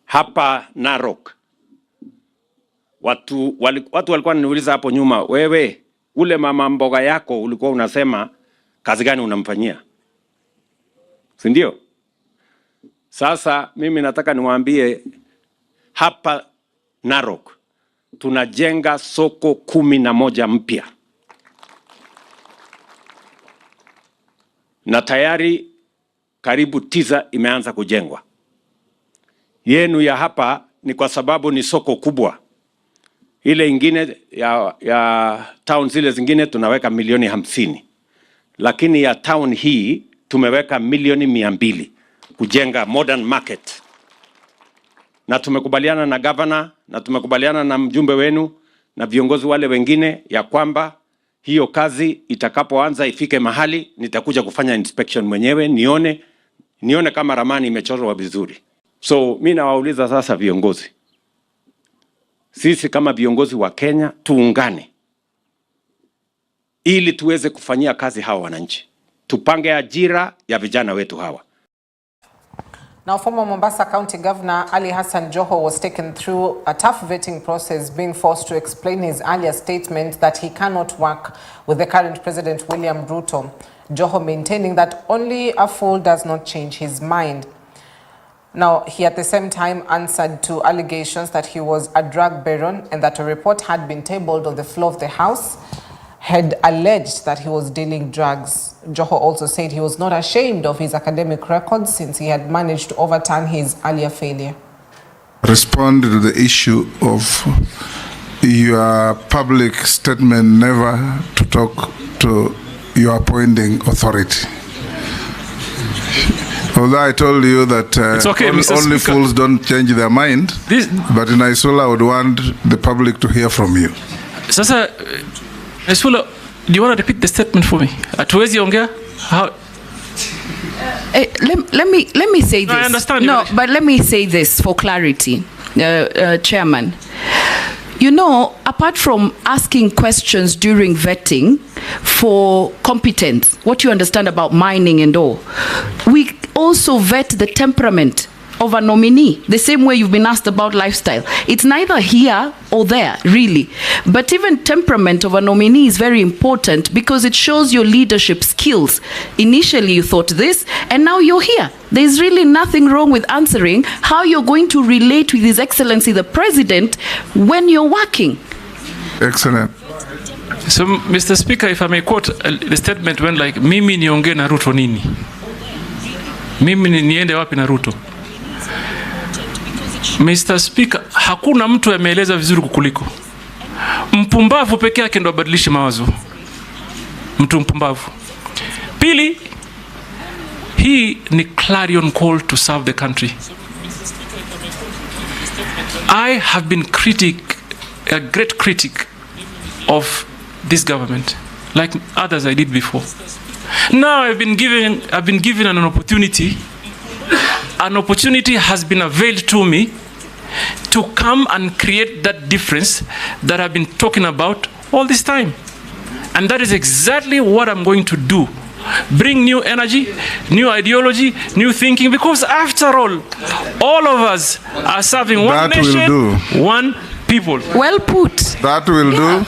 hapa Narok. Watu walikuwa wananiuliza hapo nyuma, wewe ule mama mboga yako ulikuwa unasema kazi gani unamfanyia? Si ndio? Sasa mimi nataka niwaambie hapa Narok tunajenga soko 11 mpya. Na tayari karibu 9 imeanza kujengwa. Yenu ya hapa ni kwa sababu ni soko kubwa. Ile ingine ya town zile zingine tunaweka milioni 50. Lakini ya town hii tumeweka milioni 200 kujenga modern market. Na tumekubaliana na governor na tumekubaliana na mjumbe wenu na viongozi wale wengine ya kwamba hiyo kazi itakapoanza ifike mahali nitakuja kufanya inspection mwenyewe nione kama ramani imechorwa vizuri. So mimi nawauliza sasa viongozi. Sisi kama viongozi wa Kenya tuungane ili tuweze kufanyia kazi hawa wananchi. Tupange ajira ya vijana wetu hawa. Now, former Mombasa County Governor Ali Hassan Joho was taken through a tough vetting process, being forced to explain his earlier statement that he cannot work with the current President William Ruto. Joho maintaining that only a fool does not change his mind. Now, he at the same time answered to allegations that he was a drug baron and that a report had been tabled on the floor of the House had alleged that he was dealing drugs. Joho also said he was not ashamed of his academic records since he had managed to overturn his earlier failure. Respond to the issue of your public statement never to talk to your appointing authority. Although I told you that okay, only fools don't change their mind, but in Isola I would want the public to hear from you. Sasa, Isola, do you want to repeat the statement for me? Atuwezi ongea? How? Let me say this. No, I understand. No, but let me say this for clarity, Chairman. You know, apart from asking questions during vetting for competence, what you understand about mining and all, we also vet the temperament of a nominee, the same way you've been asked about lifestyle. It's neither here or there, really. But even temperament of a nominee is very important because it shows your leadership skills. Initially you thought this, and now you're here. There's really nothing wrong with answering how you're going to relate with His Excellency the President when you're working. Excellent. So, Mr. Speaker, if I may quote, the statement went like, mimi niongee na Ruto nini? Mimi niende wapi na Ruto? Mr. Speaker, hakuna mtu ameeleza vizuri kukuliko. Mpumbavu peke yake ndo abadilishe mawazo. Mtu mpumbavu. Pili, hii ni clarion call to serve the country. I have been a great critic of this government, like others I did before. Now I've been given an opportunity. An opportunity has been availed to me to come and create that difference that I've been talking about all this time. And that is exactly what I'm going to do. Bring new energy, new ideology, new thinking, because after all of us are serving one nation, one people. Well put. That will do.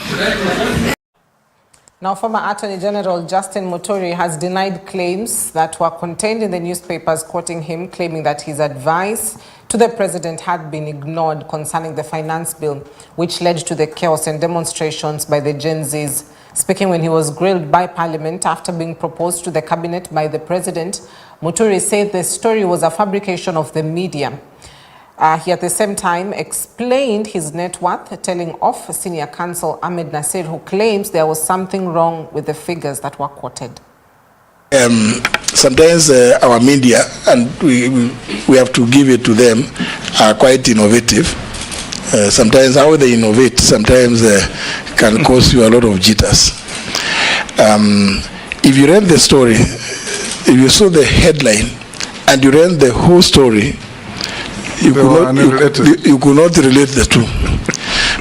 Now, former Attorney General Justin Muturi has denied claims that were contained in the newspapers quoting him, claiming that his advice to the president had been ignored concerning the finance bill, which led to the chaos and demonstrations by the Gen Zs. Speaking when he was grilled by Parliament after being proposed to the cabinet by the president, Muturi said the story was a fabrication of the media. He at the same time explained his net worth, telling off Senior Counsel Ahmed Nasir, who claims there was something wrong with the figures that were quoted. Sometimes our media, and we have to give it to them, are quite innovative. Sometimes how they innovate sometimes can cause you a lot of jitters. If you read the story, if you saw the headline and you read the whole story, you could not relate the two,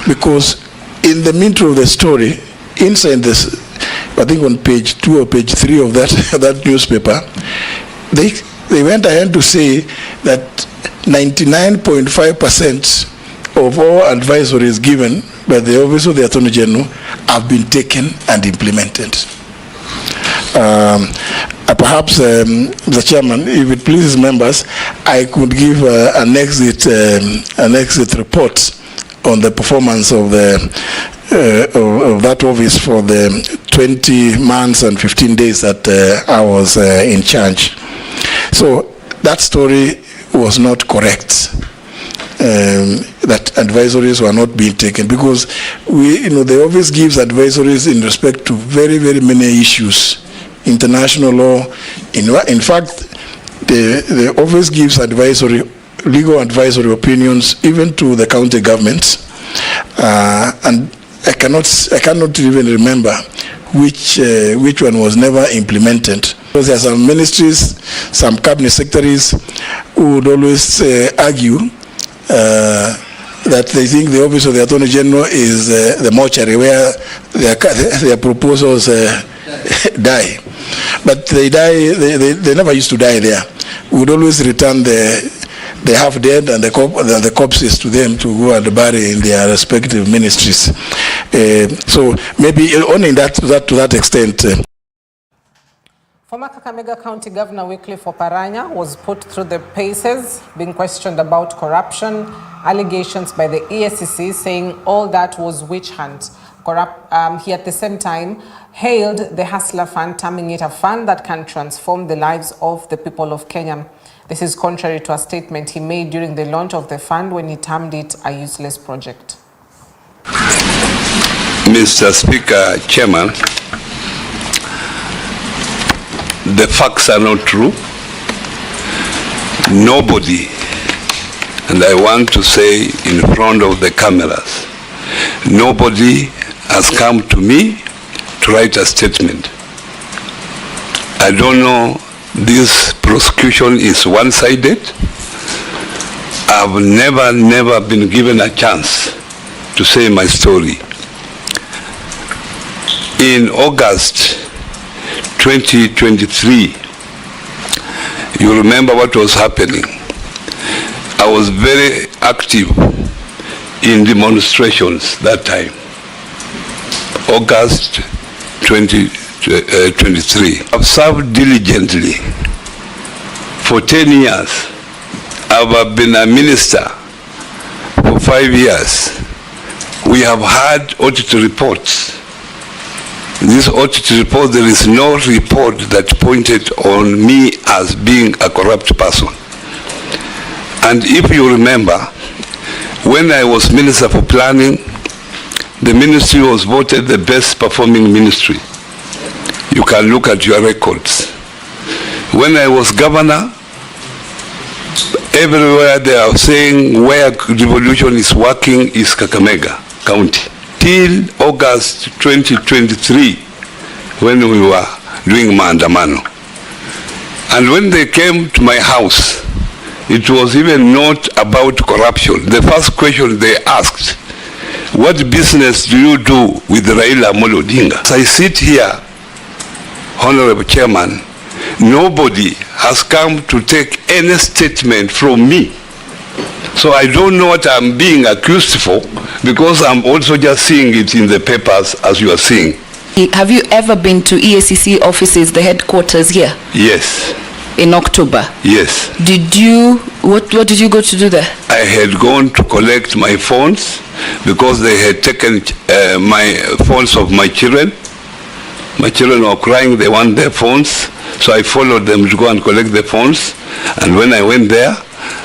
because in the middle of the story, inside this, I think on page 2 or page 3 of that newspaper, they went ahead to say that 99.5% of all advisories given by the Office of the Attorney General have been taken and implemented. Perhaps, Mr. Chairman, if it pleases members, I could give an exit report on the performance of of that office for the 20 months and 15 days that I was in charge. So that story was not correct. That advisories were not being taken, because the office gives advisories in respect to very, very many issues, international law. In fact, the office gives legal advisory opinions even to the county governments, and I cannot even remember which one was never implemented. Because there are some ministries, some cabinet secretaries who would always argue that they think the Office of the Attorney General is the mortuary where their proposals die. But they never used to die there. We would always return the half dead and the corpses to them to go and bury in their respective ministries. So maybe only to that extent. Former Kakamega County Governor Wycliffe Oparanya was put through the paces, being questioned about corruption, allegations by the EACC saying all that was witch hunt. He at the same time hailed the Hustler Fund, terming it a fund that can transform the lives of the people of Kenya. This is contrary to a statement he made during the launch of the fund when he termed it a useless project. Mr. Speaker, Chairman, the facts are not true. Nobody, and I want to say in front of the cameras, nobody has come to me to write a statement. I don't know, this prosecution is one-sided. I've never been given a chance to say my story. In August 2023, you remember what was happening. I was very active in demonstrations that time. August 2023. I've served diligently for 10 years. I've been a minister for 5 years. We have had audit reports. This audit report, there is no report that pointed on me as being a corrupt person. And if you remember, when I was Minister for Planning, the ministry was voted the best performing ministry. You can look at your records. When I was governor, everywhere they are saying where devolution is working is Kakamega County. Till August 2023, when we were doing maandamano. And when they came to my house, it was even not about corruption. The first question they asked, what business do you do with Raila Amolo Odinga? As I sit here, Honorable Chairman, nobody has come to take any statement from me. So I don't know what I'm being accused for, because I'm also just seeing it in the papers as you are seeing. Have you ever been to EACC offices, the headquarters here? Yes. In October? Yes. What did you go to do there? I had gone to collect my phones because they had taken my phones of my children. My children were crying, they want their phones. So I followed them to go and collect the phones. And when I went there,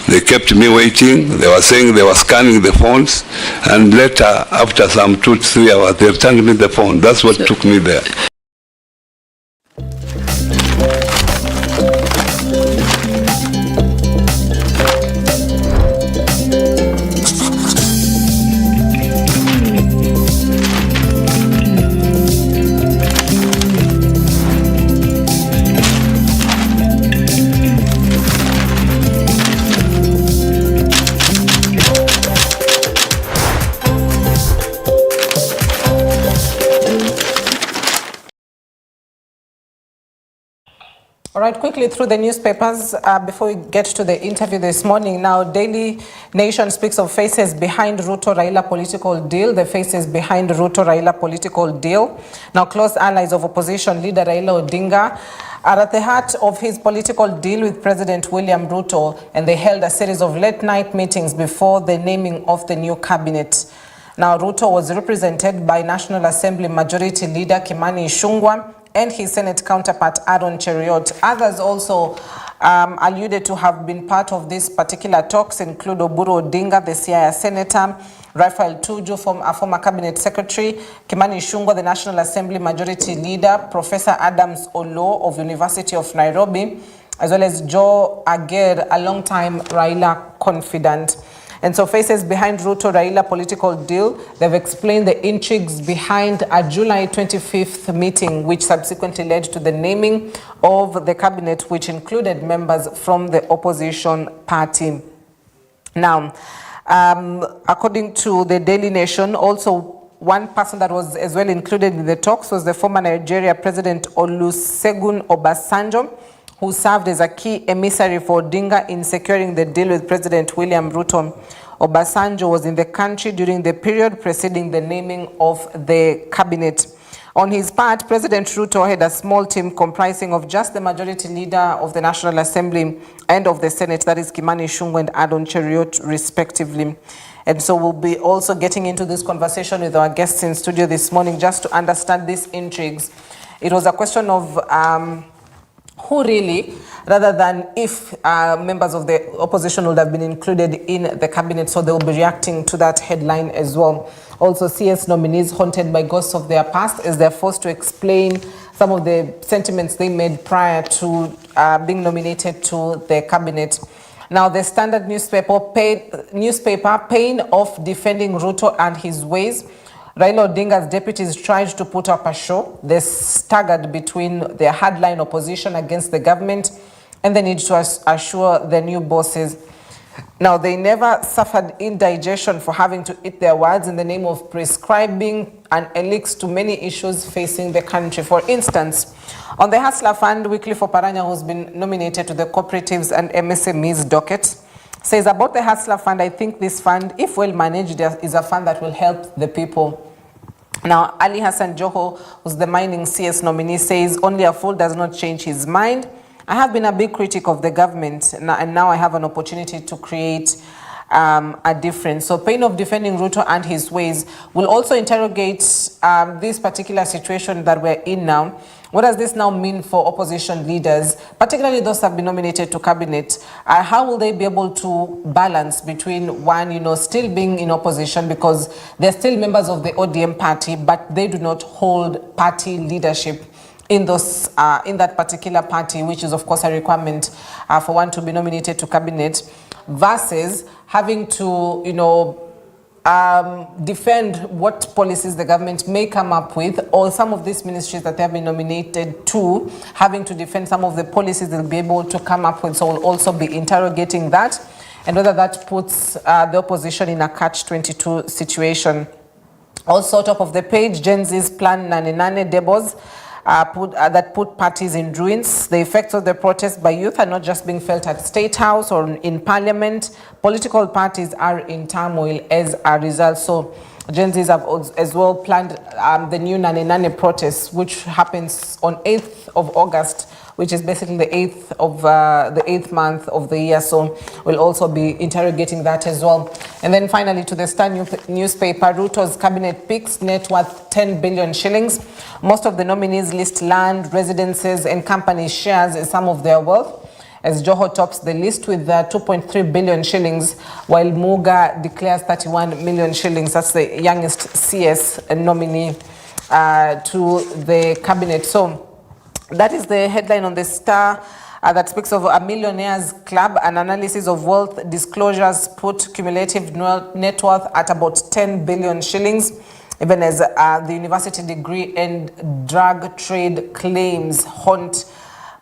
they kept me waiting. They were saying they were scanning the phones. And later, after some 2-3 hours, they returned me the phone. That's what took me there. All right, quickly through the newspapers before we get to the interview this morning. Now, Daily Nation speaks of faces behind Ruto-Raila political deal. The faces behind Ruto-Raila political deal. Now, close allies of opposition leader Raila Odinga are at the heart of his political deal with President William Ruto, and they held a series of late-night meetings before the naming of the new cabinet. Now, Ruto was represented by National Assembly Majority Leader Kimani Ichung'wah and his Senate counterpart Aaron Cheruiyot. Others also alluded to have been part of these particular talks include Oburu Odinga, the Siaya Senator, Raphael Tuju, former Cabinet Secretary, Kimani Ichung'wah, the National Assembly Majority Leader, Professor Adams Olo of University of Nairobi, as well as Joe Ager, a long-time Raila confidant. And so faces behind Ruto-Raila political deal, they've explained the intrigues behind a July 25th meeting, which subsequently led to the naming of the cabinet, which included members from the opposition party. Now, according to the Daily Nation, also one person that was as well included in the talks was the former Nigeria President Olusegun Obasanjo, who served as a key emissary for Odinga in securing the deal with President William Ruto. Obasanjo was in the country during the period preceding the naming of the cabinet. On his part, President Ruto had a small team comprising of just the majority leader of the National Assembly and of the Senate, that is Kimani Ichung'wah and Aaron Cheruiyot, respectively. And so we'll be also getting into this conversation with our guests in studio this morning just to understand these intrigues. It was a question of who really, rather than if members of the opposition would have been included in the cabinet, so they will be reacting to that headline as well. Also, CS nominees haunted by ghosts of their past as they're forced to explain some of the sentiments they made prior to being nominated to the cabinet. Now, the Standard newspaper, pain of defending Ruto and his ways. Raila Odinga's deputies tried to put up a show. They staggered between their hardline opposition against the government and the need to assure the new bosses. Now, they never suffered indigestion for having to eat their words in the name of prescribing an elixir to many issues facing the country. For instance, on the Hustler Fund, Wycliffe Oparanya, who's been nominated to the Cooperatives and MSMEs docket, says about the Hustler Fund, I think this fund, if well managed, is a fund that will help the people. Now, Ali Hassan Joho, who's the mining CS nominee, says only a fool does not change his mind. I have been a big critic of the government, and now I have an opportunity to create a difference. So pain of defending Ruto and his ways will also interrogate this particular situation that we're in now. What does this now mean for opposition leaders, particularly those that have been nominated to cabinet? How will they be able to balance between one, still being in opposition because they're still members of the ODM party, but they do not hold party leadership in those in that particular party, which is of course a requirement for one to be nominated to cabinet, versus having to, defend what policies the government may come up with, or some of these ministries that they have been nominated to, having to defend some of the policies they'll be able to come up with. So we'll also be interrogating that, and whether that puts the opposition in a catch-22 situation. Also, top of the page, Gen Z's plan Nane Debos that put parties in ruins. The effects of the protest by youth are not just being felt at State House or in Parliament. Political parties are in turmoil as a result. So Gen Zs have as well planned the new Nane protest, which happens on 8th of August, which is basically the 8th of the 8th month of the year. So we'll also be interrogating that as well. And then finally, to the Star newspaper, Ruto's cabinet picks net worth 10 billion shillings. Most of the nominees list land, residences, and company shares as some of their wealth, as Joho tops the list with 2.3 billion shillings, while Muga declares 31 million shillings. That's the youngest CS nominee to the cabinet. So that is the headline on the Star that speaks of a millionaires club. An analysis of wealth disclosures put cumulative net worth at about 10 billion shillings, even as the university degree and drug trade claims haunt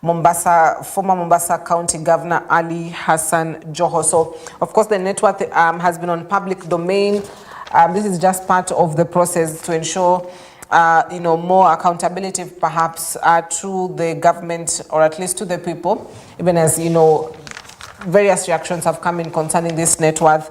former Mombasa County Governor Ali Hassan Joho. So, of course, the net worth has been on public domain. This is just part of the process to ensure more accountability perhaps to the government, or at least to the people, even as, various reactions have come in concerning this net worth,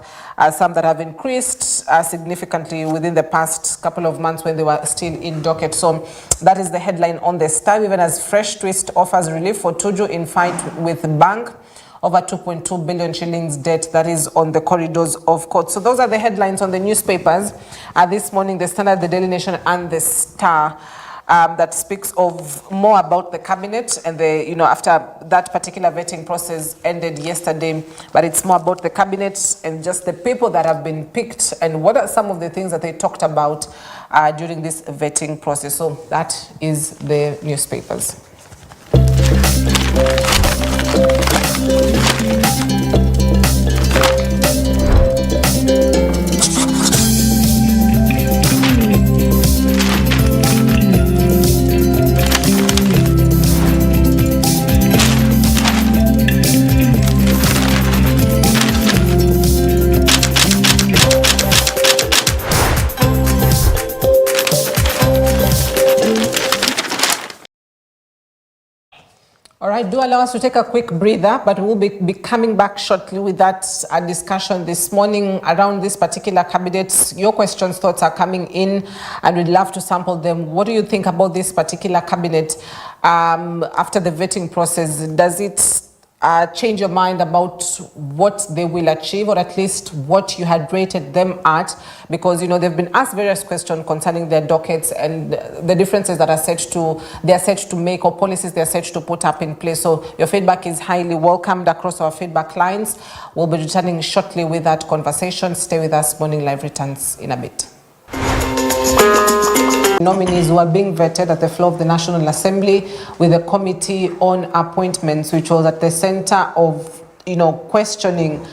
some that have increased significantly within the past couple of months when they were still in docket. So that is the headline on the Star, even as fresh twist offers relief for Tuju in fight with bank over 2.2 billion shillings debt that is on the corridors of court. So those are the headlines on the newspapers this morning, the Standard, the Daily Nation and the Star. That speaks of more about the cabinet and the, after that particular vetting process ended yesterday, but it's more about the cabinet and just the people that have been picked and what are some of the things that they talked about during this vetting process. So that is the newspapers. All right, do allow us to take a quick breather, but we'll be coming back shortly with that discussion this morning around this particular cabinet. Your questions, thoughts are coming in, and we'd love to sample them. What do you think about this particular cabinet after the vetting process? Does it change your mind about what they will achieve, or at least what you had rated them at? Because they've been asked various questions concerning their dockets and the differences that they are set to make, or policies they are set to put up in place. So your feedback is highly welcomed across our feedback lines. We'll be returning shortly with that conversation. Stay with us. Morning Live returns in a bit. Nominees who are being vetted at the floor of the National Assembly with the Committee on Appointments, which was at the center of, questioning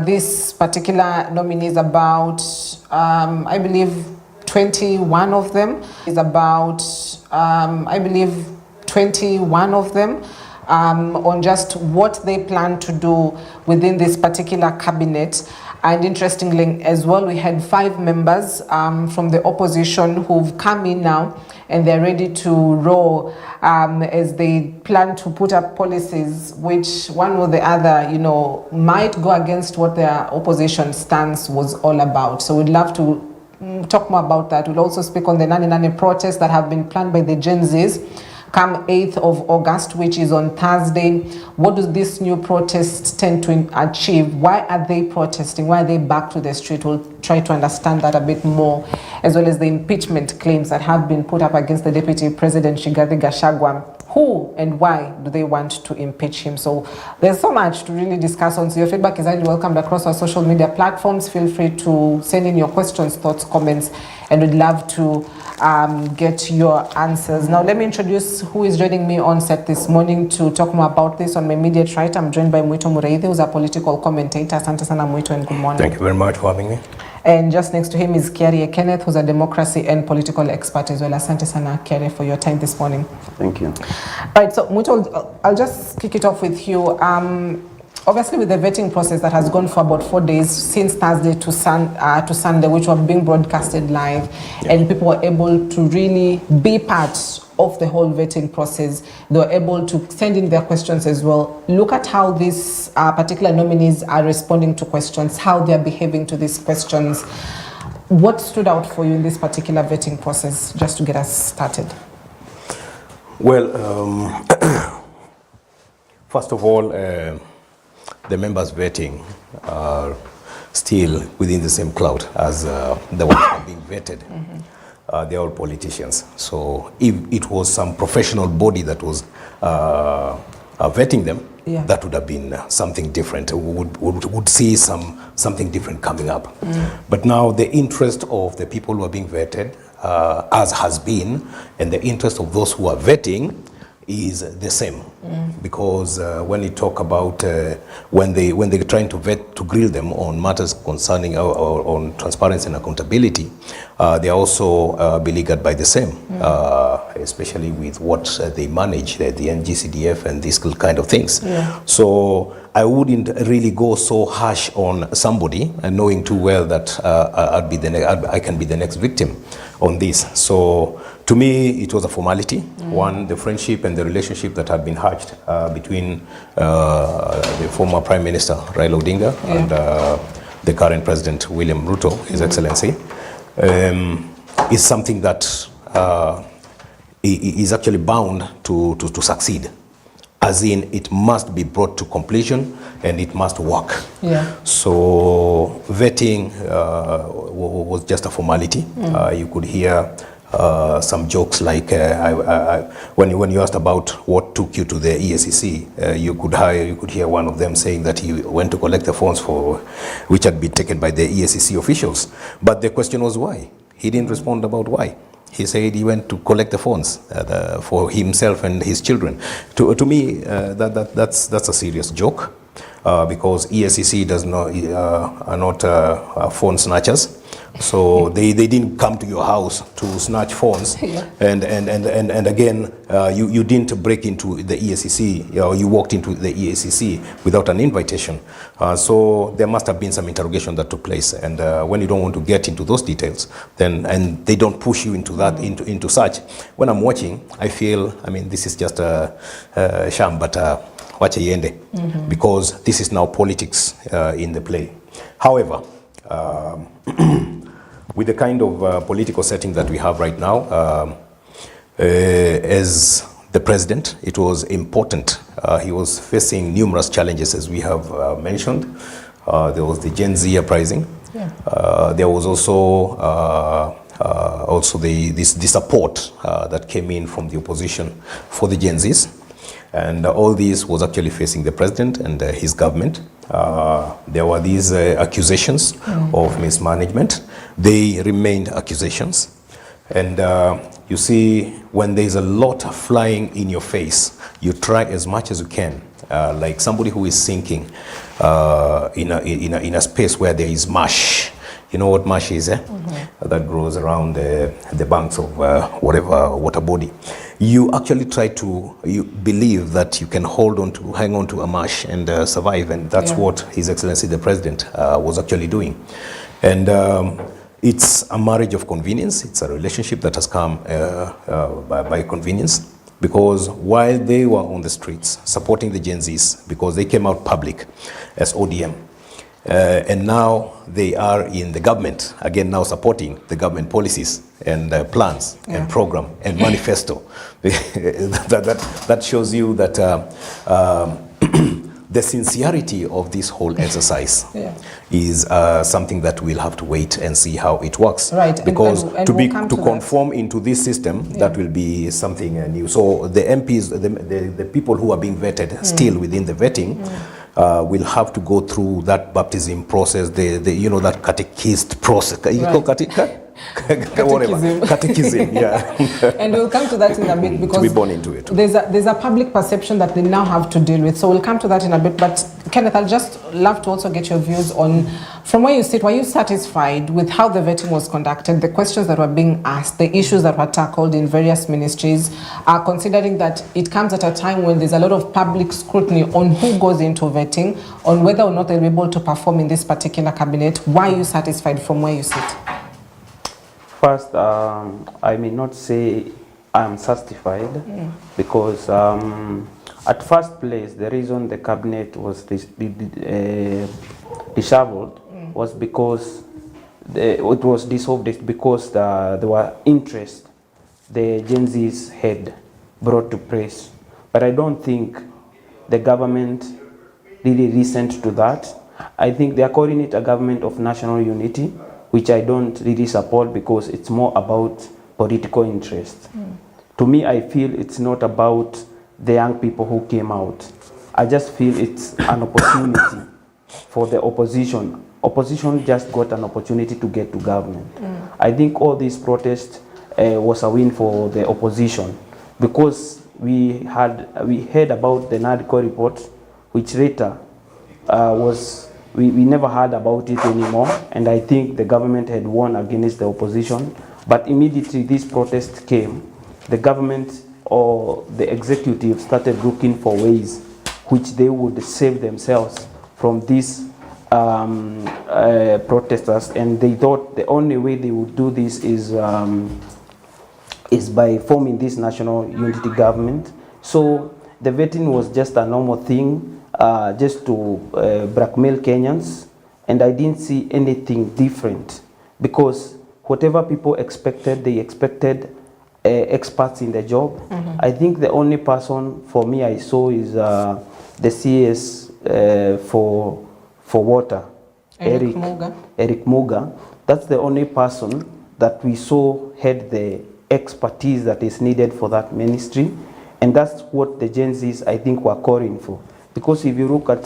this particular nominees. About, I believe, 21 of them. Is about, I believe, 21 of them on just what they plan to do within this particular cabinet. And interestingly as well, we had 5 members from the opposition who've come in now, and they're ready to roll as they plan to put up policies which one or the other, might go against what their opposition stance was all about. So we'd love to talk more about that. We'll also speak on the Nani protests that have been planned by the Gen Zs come 8th of August, which is on Thursday. What do these new protests tend to achieve? Why are they protesting? Why are they back to the street? We'll try to understand that a bit more, as well as the impeachment claims that have been put up against the Deputy President Rigathi Gachagua. Who and why do they want to impeach him? So there's so much to really discuss on. So your feedback is highly welcomed across our social media platforms. Feel free to send in your questions, thoughts, comments, and we'd love to get your answers. Now, let me introduce who is joining me on set this morning to talk more about this. On my immediate right, I'm joined by Mwito Mureithi, who's a political commentator. Asante sana Mwito, and good morning. Thank you very much for having me. And just next to him is Kiarie Kenneth, who's a democracy and political expert as well. Asante sana Kiarie for your time this morning. Thank you. Right, so Mwito, I'll just kick it off with you. Obviously, with the vetting process that has gone for about 4 days, since Thursday to Sunday, which were being broadcasted live, and people were able to really be part of the whole vetting process. They were able to send in their questions as well. Look at how these particular nominees are responding to questions, how they're behaving to these questions. What stood out for you in this particular vetting process, just to get us started? Well, first of all, the members vetting are still within the same cloud as the ones that are being vetted. Mm-hmm. They're all politicians. So if it was some professional body that was vetting them, that would have been something different. We would see something different coming up. Mm. But now the interest of the people who are being vetted, as has been, and the interest of those who are vetting, is the same, because when you talk about when they're trying to vet, to grill them on matters concerning on transparency and accountability, they are also beleaguered by the same, especially with what they manage, the NGCDF and these kind of things. So I wouldn't really go so harsh on somebody, and knowing too well that I can be the next victim on this. So to me, it was a formality. One, the friendship and the relationship that had been hatched between the former Prime Minister Raila Odinga and the current President William Ruto, His Excellency, is something that is actually bound to succeed. As in, it must be brought to completion and it must work. So vetting was just a formality. You could hear some jokes like when you asked about what took you to the EACC, you could hear one of them saying that he went to collect the funds which had been taken by the EACC officials. But the question was why. He didn't respond about why. He said he went to collect the funds for himself and his children. To me, that's a serious joke, because ESCC are not phone snatchers. So they didn't come to your house to snatch phones, and again, you didn't break into the ESCC, you walked into the ESCC without an invitation. So there must have been some interrogation that took place, and when you don't want to get into those details, then and they don't push you into that into such. When I'm watching, I feel, I mean, this is just a sham, but wacha iende, because this is now politics in the play. However, with the kind of political setting that we have right now, as the president, it was important. He was facing numerous challenges, as we have mentioned. There was the Gen Z uprising. There was also the support that came in from the opposition for the Gen Zs. And all this was actually facing the president and his government. There were these accusations of mismanagement. They remained accusations. And you see, when there's a lot flying in your face, you try as much as you can, like somebody who is sinking in a space where there is mush. You know what mush is, that grows around the banks of whatever water body. You actually try to, you believe that you can hang on to a mush and survive, and that's what His Excellency the President was actually doing. And it's a marriage of convenience. It's a relationship that has come by convenience, because while they were on the streets supporting the Gen Zs, because they came out public as ODM, and now they are in the government, again now supporting the government policies and plans and program and manifesto. That shows you that the sincerity of this whole exercise is something that we'll have to wait and see how it works. Right. Because and to conform into this system, that will be something new. So the MPs, the people who are being vetted still within the vetting, will have to go through that baptism process, that catechist process. Catechism, And we'll come to that in a bit, because to be born into it. There's a public perception that they now have to deal with. So we'll come to that in a bit. But Kenneth, I'd just love to also get your views on, from where you sit, were you satisfied with how the vetting was conducted, the questions that were being asked, the issues that were tackled in various ministries, considering that it comes at a time when there's a lot of public scrutiny on who goes into vetting, on whether or not they'll be able to perform in this particular cabinet? Why are you satisfied from where you sit? First, I may not say I'm satisfied, because at first place, the reason the cabinet was disheveled was because it was dissolved, because there were interest the Gen Zs had brought to press. But I don't think the government really listened to that. I think they are calling it a government of national unity, which I don't really support, because it's more about political interest. To me, I feel it's not about the young people who came out. I just feel it's an opportunity for the opposition. Opposition just got an opportunity to get to government. I think all these protests was a win for the opposition, because we heard about the NADCO report, which later we never heard about it anymore, and I think the government had won against the opposition. But immediately this protest came, the government or the executive started looking for ways which they would save themselves from these protesters, and they thought the only way they would do this is by forming this national unity government. So the vetting was just a normal thing, just to blackmail Kenyans, and I didn't see anything different, because whatever people expected, they expected experts in the job. I think the only person for me I saw is the CS for water, Eric Muga. That's the only person that we saw had the expertise that is needed for that ministry, and that's what the Gen Zs I think were calling for. Because if you look at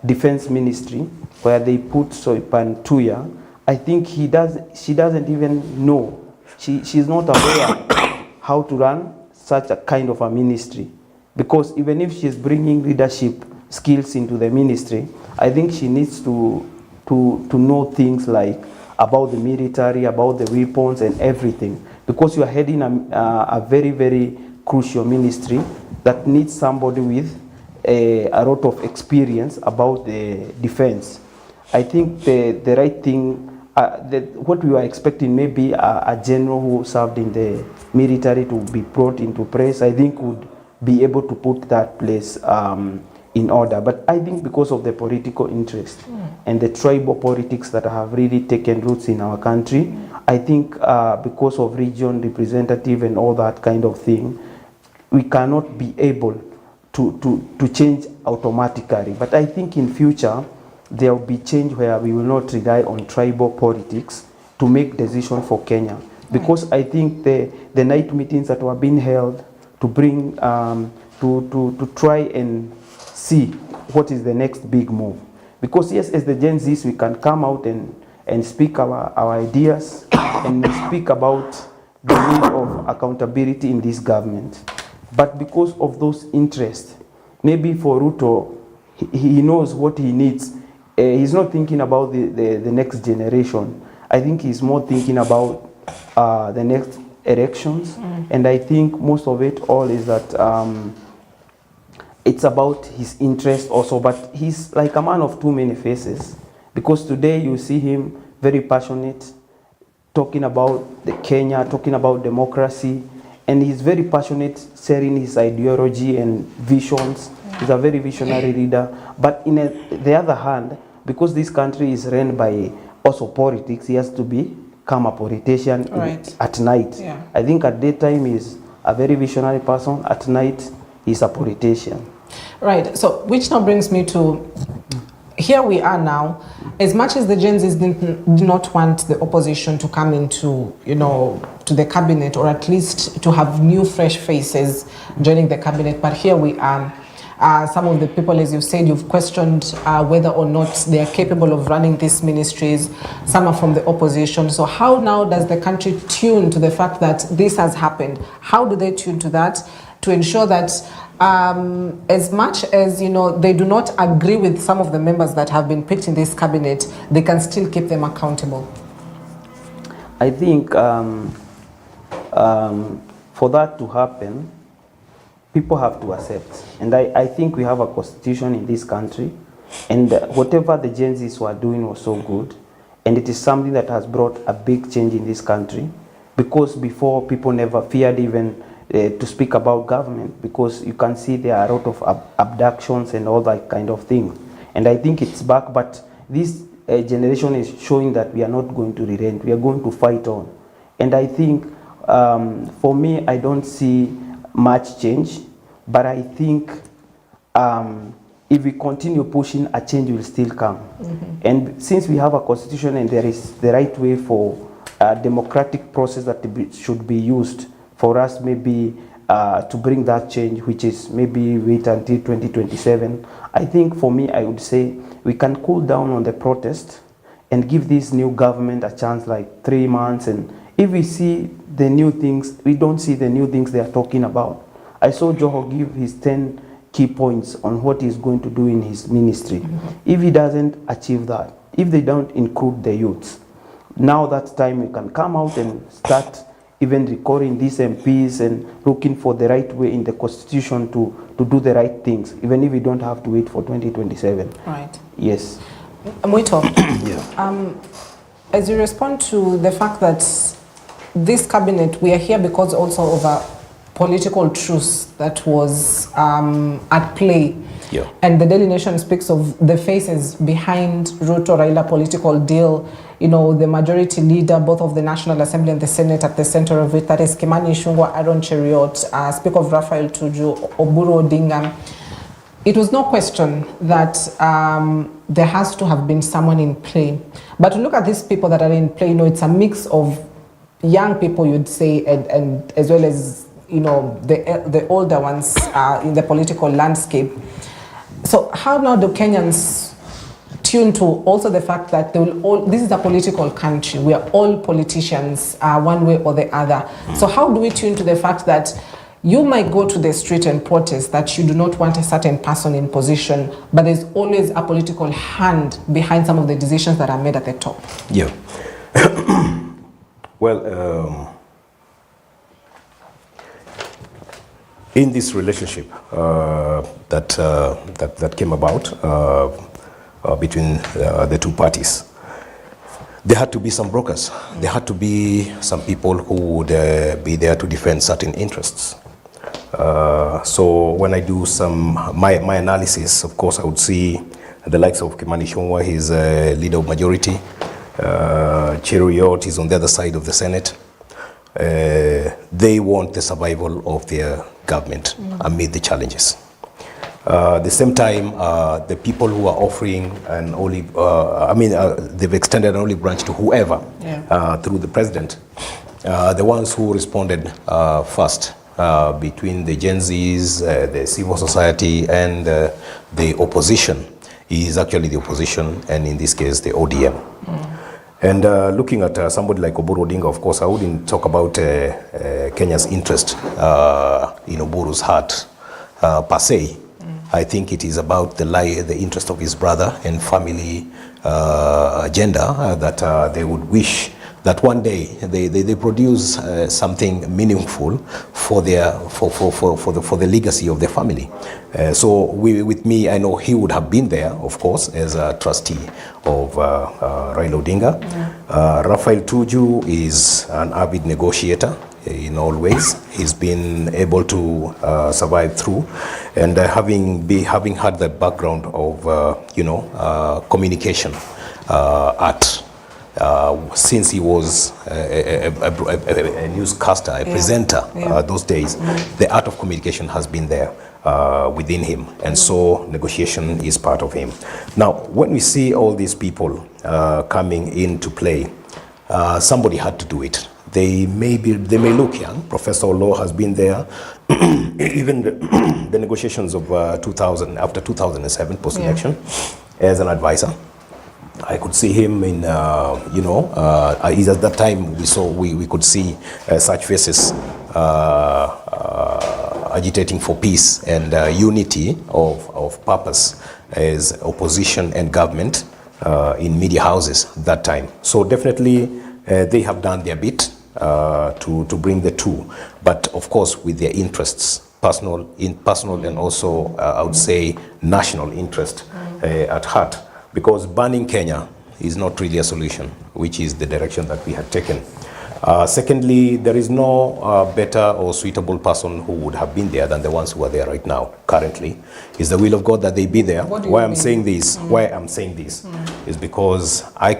defense ministry, where they put Soipan Tuya, I think she doesn't even know, she's not aware how to run such a kind of a ministry. Because even if she's bringing leadership skills into the ministry, I think she needs to know things like about the military, about the weapons and everything. Because you are heading a very, very crucial ministry that needs somebody with a lot of experience about the defense. I think the right thing, what we were expecting, maybe a general who served in the military to be brought into place, I think would be able to put that place in order. But I think because of the political interest and the tribal politics that have really taken roots in our country, I think because of region representative and all that kind of thing, we cannot be able to change automatically. But I think in future, there will be change where we will not rely on tribal politics to make decisions for Kenya. Because I think the night meetings that were being held to bring, to try and see what is the next big move. Because yes, as the Gen Zs, we can come out and speak our ideas and speak about the need of accountability in this government. But because of those interests, maybe for Ruto, he knows what he needs. He's not thinking about the next generation. I think he's more thinking about the next elections. And I think most of it all is that it's about his interest also. But he's like a man of too many faces. Because today you see him very passionate, talking about the Kenya, talking about democracy. And he's very passionate, sharing his ideology and visions. He's a very visionary leader. But in the other hand, because this country is run by also politics, he has to become a politician at night. Yeah. I think at daytime he's a very visionary person. At night, he's a politician. Right. So, which now brings me to, here we are now. As much as the Gen Zs did not want the opposition to come into, to the cabinet, or at least to have new, fresh faces joining the cabinet, but here we are. Some of the people, as you said, you've questioned whether or not they are capable of running these ministries. Some are from the opposition. So how now does the country tune to the fact that this has happened? How do they tune to that to ensure that as much as, they do not agree with some of the members that have been picked in this cabinet, they can still keep them accountable? I think for that to happen, people have to accept. And I think we have a constitution in this country, and whatever the Gen Zs were doing was so good, and it is something that has brought a big change in this country, because before people never feared even to speak about government, because you can see there are a lot of abductions and all that kind of thing. And I think it's back, but this generation is showing that we are not going to relent, we are going to fight on. And I think for me, I don't see much change, but I think if we continue pushing, a change will still come. And since we have a constitution and there is the right way for a democratic process that should be used for us maybe to bring that change, which is maybe wait until 2027, I think for me, I would say we can cool down on the protest and give this new government a chance, like 3 months. And if we see the new things, we don't see the new things they are talking about, I saw Joho give his 10 key points on what he's going to do in his ministry. If he doesn't achieve that, if they don't include the youths, now that time we can come out and start even recalling these MPs and looking for the right way in the constitution to do the right things, even if we don't have to wait for 2027. Right. Yes. Mwito, Yeah. as you respond to the fact that this cabinet, we are here because also of a political truce that was at play. Yeah. And the Daily Nation speaks of the faces behind Ruto Raila political deal. You know, the majority leader, both of the National Assembly and the Senate at the center of it, that is Kimani Ichung'wah, Aaron Cheriot, Speaker of Raphael Tuju, Oburu Odinga. It was no question that there has to have been someone in play. But to look at these people that are in play, you know, it's a mix of young people, you'd say, and as well as, you know, the older ones in the political landscape. So how now do Kenyans tune to also the fact that they will all, this is a political country, we are all politicians one way or the other. So how do we tune to the fact that you might go to the street and protest that you do not want a certain person in position, but there's always a political hand behind some of the decisions that are made at the top? Yeah. Well, in this relationship that came about between the two parties, there had to be some brokers. There had to be some people who would be there to defend certain interests. So when I do my analysis, of course, I would see the likes of Kimani Ichung'wah, he's a leader of majority. Cheriot is on the other side of the Senate. They want the survival of their government amid the challenges. At the same time, the people who are offering an olive, they've extended an olive branch to whoever through the president. The ones who responded first between the Gen Zs, the civil society, and the opposition is actually the opposition, and in this case, the ODM. And looking at somebody like Oburu Odinga, of course, I wouldn't talk about Kenya's interest in Oburu's heart per se. I think it is about the interest of his brother and family agenda that they would wish that one day they produce something meaningful for the legacy of their family. So with me, I know he would have been there, of course, as a trustee of Raila Odinga. Raphael Tuju is an avid negotiator in all ways. He's been able to survive through, and having had the background of communication art. Since he was a newscaster, a presenter those days, the art of communication has been there within him, and so negotiation is part of him. Now, when we see all these people coming into play, somebody had to do it. They may look young. Professor Olo has been there. Even the negotiations of 2000, after 2007 post-election, as an advisor. I could see him in, at that time we could see such faces agitating for peace and unity of purpose as opposition and government in media houses that time. So definitely they have done their bit to bring the two, but of course with their interests, personal and also I would say national interest at heart. Because banning Kenya is not really a solution, which is the direction that we had taken. Secondly, there is no better or suitable person who would have been there than the ones who are there right now. Currently, it's the will of God that they be there. Why I'm saying this is because I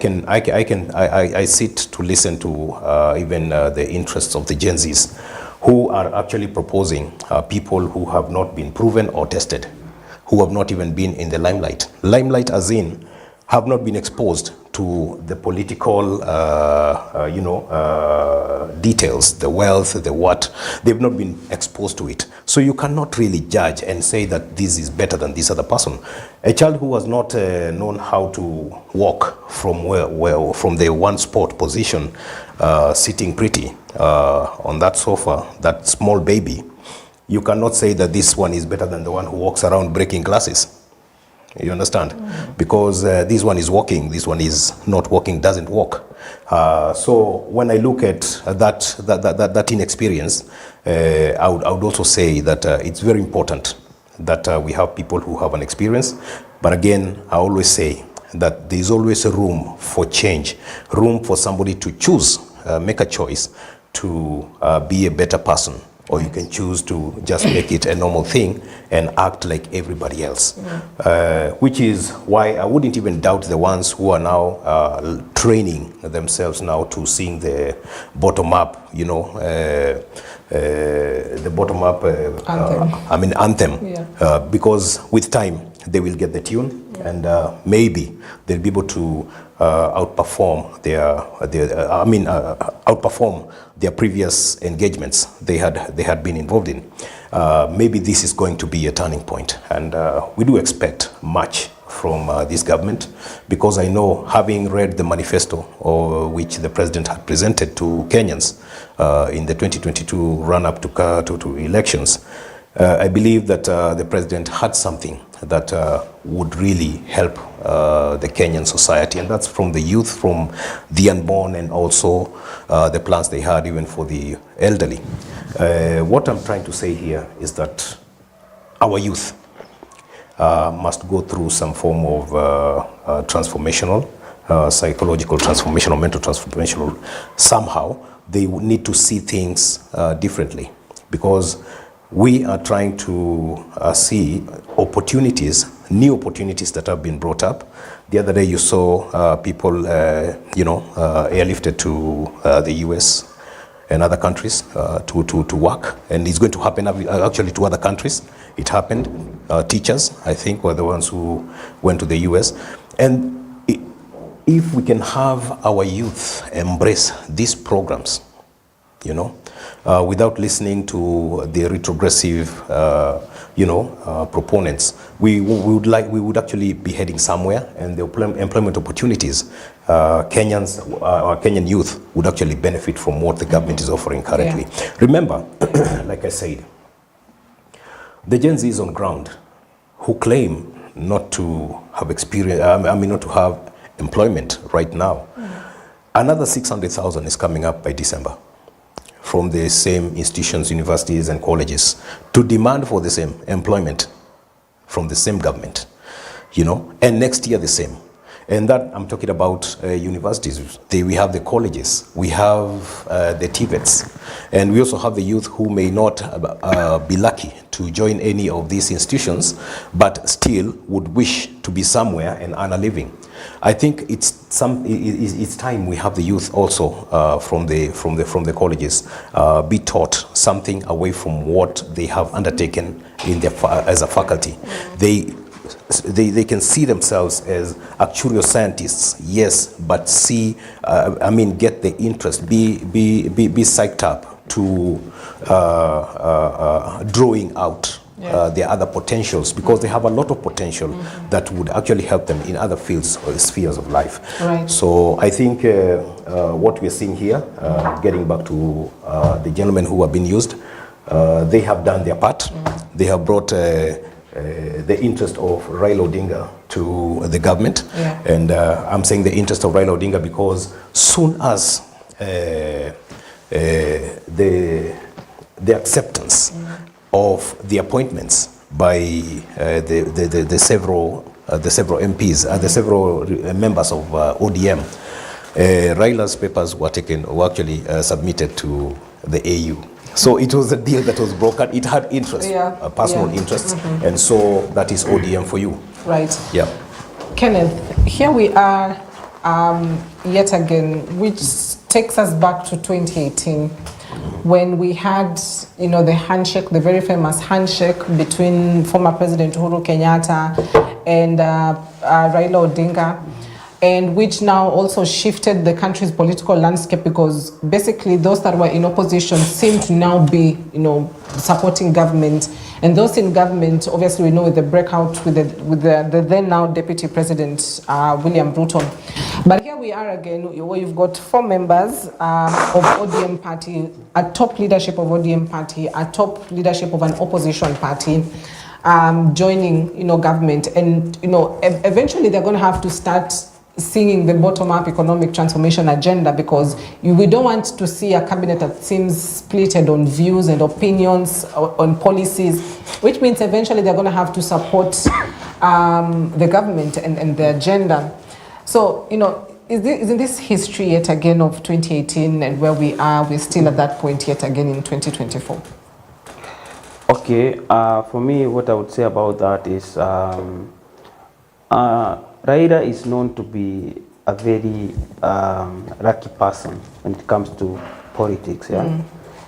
sit to listen to even the interests of the Gen Zs, who are actually proposing people who have not been proven or tested, who have not even been in the limelight. Limelight as in, have not been exposed to the political, details, the wealth, the what. They've not been exposed to it. So you cannot really judge and say that this is better than this other person. A child who has not known how to walk from from the one spot position, sitting pretty on that sofa, that small baby, you cannot say that this one is better than the one who walks around breaking glasses. You understand? Because this one is walking, this one is not walking, doesn't walk. So when I look at that inexperience, I would also say that it's very important that we have people who have an experience. But again, I always say that there's always a room for change, room for somebody to choose, make a choice to be a better person. Or you can choose to just make it a normal thing and act like everybody else. Which is why I wouldn't even doubt the ones who are now training themselves now to sing the bottom-up, you know, the bottom-up anthem. Yeah. Because with time, they will get the tune, and maybe they'll be able to outperform their previous engagements they had been involved in. Maybe this is going to be a turning point, and we do expect much from this government, because I know, having read the manifesto which the president had presented to Kenyans in the 2022 run-up to elections, I believe that the president had something that would really help the Kenyan society, and that's from the youth, from the unborn, and also the plans they had even for the elderly. What I'm trying to say here is that our youth must go through some form of transformational, psychological transformational, mental transformational. Somehow they would need to see things differently, because we are trying to see opportunities, new opportunities that have been brought up. The other day you saw people, airlifted to the US and other countries to work, and it's going to happen actually to other countries. It happened. Teachers, I think, were the ones who went to the US. And if we can have our youth embrace these programs, without listening to the retrogressive, proponents, we would actually be heading somewhere, and the employment opportunities, Kenyan youth would actually benefit from what the government is offering currently. Yeah. Remember, like I said, the Gen Zs on ground who claim not to have experience, not to have employment right now, another 600,000 is coming up by December from the same institutions, universities and colleges, to demand for the same employment from the same government, and next year the same. And that, I'm talking about universities. We have the colleges, we have the TVETs, and we also have the youth who may not be lucky to join any of these institutions, but still would wish to be somewhere and earn a living. I think it's time we have the youth also from the colleges be taught something away from what they have undertaken in as a faculty. They can see themselves as actuarial scientists, yes, but get the interest, be psyched up to drawing out their other potentials, because they have a lot of potential that would actually help them in other fields or spheres of life. Right. So I think what we're seeing here, getting back to the gentlemen who have been used, they have done their part. They have brought the interest of Raila Odinga to the government. Yeah. And I'm saying the interest of Raila Odinga because soon as the acceptance of the appointments by the several MPs, the several members of ODM, Raila's papers were actually submitted to the AU. So it was a deal that was brokered. It had interest, personal interest, and so that is ODM for you. Right. Yeah. Kenneth, here we are yet again, which takes us back to 2018, when we had, the handshake, the very famous handshake between former President Uhuru Kenyatta and Raila Odinga, and which now also shifted the country's political landscape, because basically those that were in opposition seem to now be, supporting government, and those in government, obviously we know with the breakout with the then now Deputy President William Ruto. But here we are again, where you've got 4 members of ODM party, a top leadership of ODM party, a top leadership of an opposition party, joining, government, and eventually they're going to have to start singing the bottom-up economic transformation agenda, because we don't want to see a cabinet that seems splitted on views and opinions on policies, which means eventually they're going to have to support the government and the agenda. So, isn't this history yet again of 2018 and where we are, we're still at that point yet again in 2024? Okay, for me, what I would say about that is Raila is known to be a very lucky person when it comes to politics, yeah?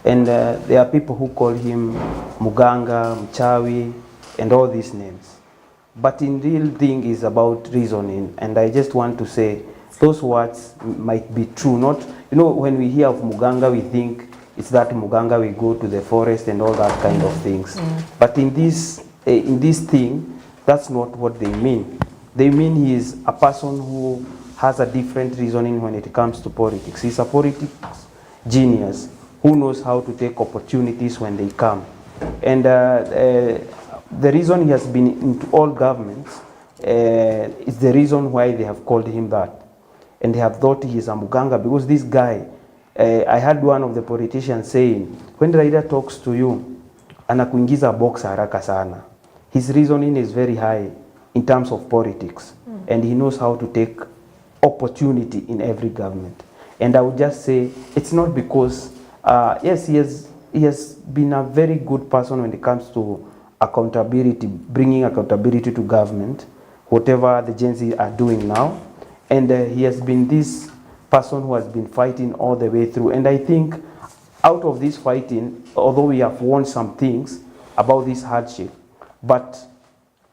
And there are people who call him Muganga, Mchawi, and all these names. But in real thing is about reasoning, and I just want to say those words might be true. Not, when we hear of Muganga, we think it's that Muganga we go to the forest and all that kind of things. But in this thing, that's not what they mean. They mean he is a person who has a different reasoning when it comes to politics. He's a politics genius who knows how to take opportunities when they come. And the reason he has been into all governments is the reason why they have called him that. And they have thought he is a Muganga, because this guy, I heard one of the politicians saying, when Raila talks to you, anakuingiza box haraka sana. His reasoning is very high in terms of politics, and he knows how to take opportunity in every government. And I would just say, it's not because, yes, he has been a very good person when it comes to accountability, bringing accountability to government, whatever the Gen Z are doing now. And he has been this person who has been fighting all the way through. And I think out of this fighting, although we have won some things about this hardship, but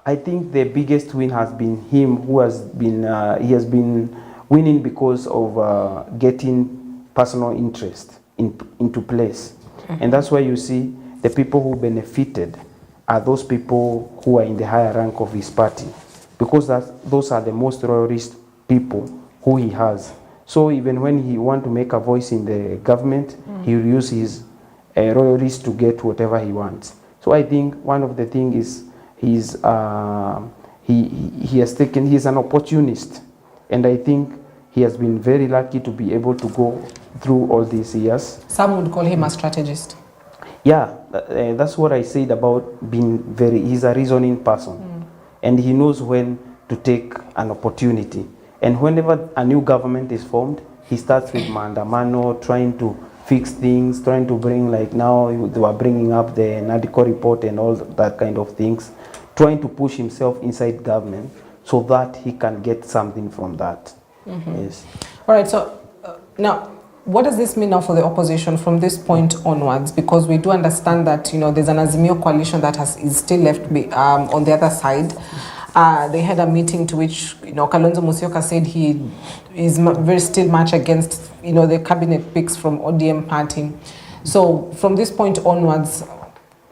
I think the biggest win has been him, who has been, he has been winning because of getting personal interest into place. And that's why you see the people who benefited are those people who are in the higher rank of his party, because those are the most royalist people who he has. So even when he wants to make a voice in the government, he will use his royalists to get whatever he wants. So I think one of the things is he's an opportunist, and I think he has been very lucky to be able to go through all these years. Some would call him a strategist. Yeah, that's what I said about being he's a reasoning person, and he knows when to take an opportunity. And whenever a new government is formed, he starts with maandamano, trying to fix things, trying to bring, like now they were bringing up the Nadiko report and all that kind of things, trying to push himself inside government so that he can get something from that. Yes. All right, so now, what does this mean now for the opposition from this point onwards? Because we do understand that, there's an Azimio coalition that is still left on the other side. They had a meeting to which, Kalonzo Musyoka said he is very still much against, the cabinet picks from ODM party. So from this point onwards,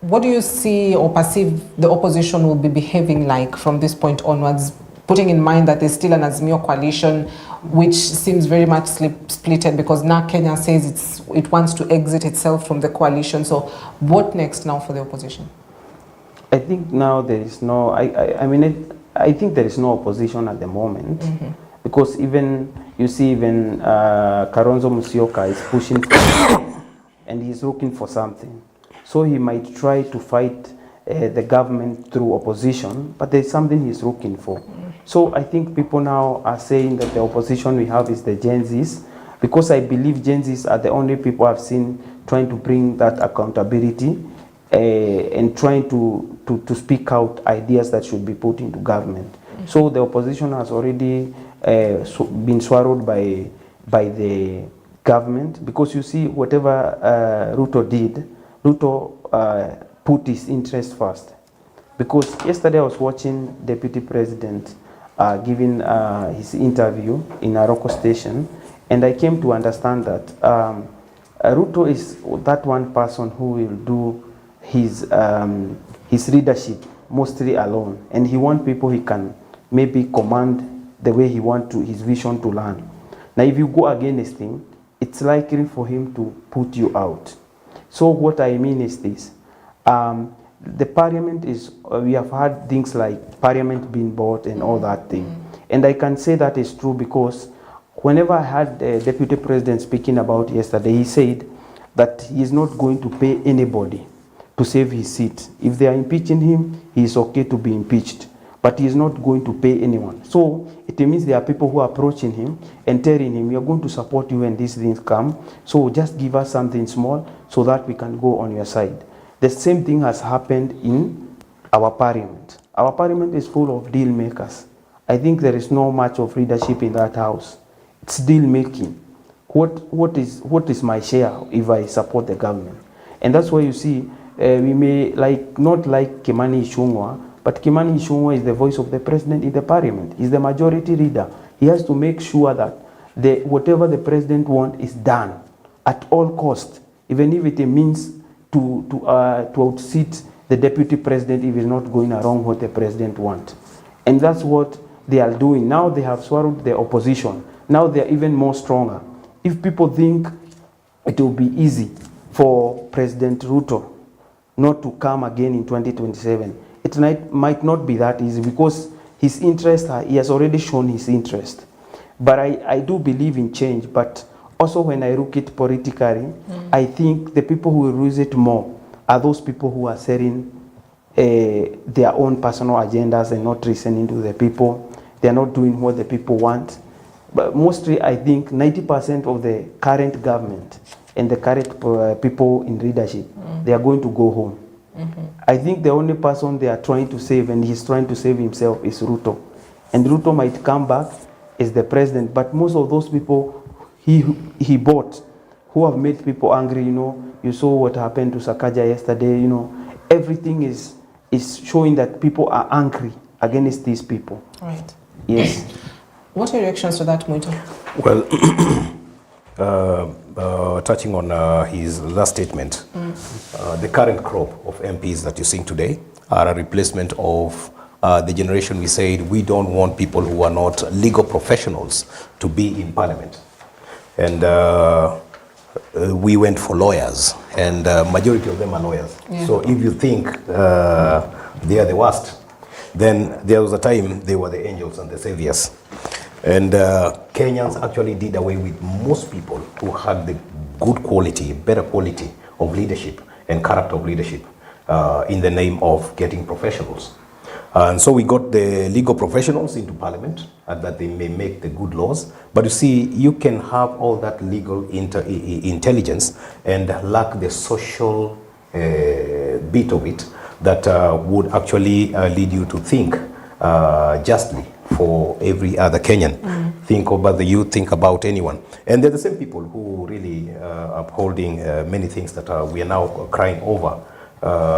what do you see or perceive the opposition will be behaving like from this point onwards, putting in mind that there's still an Azimio coalition, which seems very much splitted, because now Kenya says it wants to exit itself from the coalition. So what next now for the opposition? I think now there is no, I think there is no opposition at the moment, because even, you see, even Kalonzo Musyoka is pushing for and he's looking for something. So he might try to fight the government through opposition, but there's something he's looking for. So I think people now are saying that the opposition we have is the Gen Zs, because I believe Gen Zs are the only people I've seen trying to bring that accountability and trying to speak out ideas that should be put into government. So the opposition has already been swallowed by the government, because you see whatever Ruto did, Ruto put his interest first. Because yesterday I was watching Deputy President giving his interview in a local station, and I came to understand that Ruto is that one person who will do his leadership mostly alone, and he wants people he can maybe command the way he want to his vision to learn. Now, if you go against him, it's likely for him to put you out. So what I mean is this: the parliament is. We have had things like parliament being bought and all that thing, and I can say that is true because whenever I had the deputy president speaking about yesterday, he said that he is not going to pay anybody to save his seat. If they are impeaching him, he is okay to be impeached, but he is not going to pay anyone. So it means there are people who are approaching him and telling him, we are going to support you when these things come, so just give us something small so that we can go on your side. The same thing has happened in our parliament. Our parliament is full of deal makers. I think there is no much of leadership in that house. It's deal making. What is my share if I support the government? And that's why you see, we may not like Kimani Ichung'wah, but Kimani Ichung'wah is the voice of the president in the parliament. He's the majority leader. He has to make sure that whatever the president wants is done at all costs, even if it means to outseat the deputy president if he's not going around what the president wants. And that's what they are doing. Now they have swallowed the opposition. Now they are even more stronger. If people think it will be easy for President Ruto not to come again in 2027, it might not be that easy because his interest, he has already shown his interest. But I do believe in change, but also when I look at politically, I think the people who will lose it more are those people who are setting their own personal agendas and not listening to the people. They are not doing what the people want. But mostly, I think 90% of the current government and the current people in leadership, they are going to go home. I think the only person they are trying to save, and he's trying to save himself, is Ruto. And Ruto might come back as the president, but most of those people he bought, who have made people angry, you saw what happened to Sakaja yesterday, everything is showing that people are angry against these people. Right. Yes. What are your reactions to that, Muito? Well, touching on his last statement, the current crop of MPs that you're seeing today are a replacement of the generation we said we don't want people who are not legal professionals to be in parliament. And we went for lawyers, and majority of them are lawyers. Yeah. So if you think they are the worst, then there was a time they were the angels and the saviors. And Kenyans actually did away with most people who had the good quality, better quality of leadership and character of leadership in the name of getting professionals. And so we got the legal professionals into parliament and that they may make the good laws. But you see, you can have all that legal intelligence and lack the social bit of it that would actually lead you to think justly for every other Kenyan. Think about the youth, think about anyone. And they're the same people who really upholding many things that we are now crying over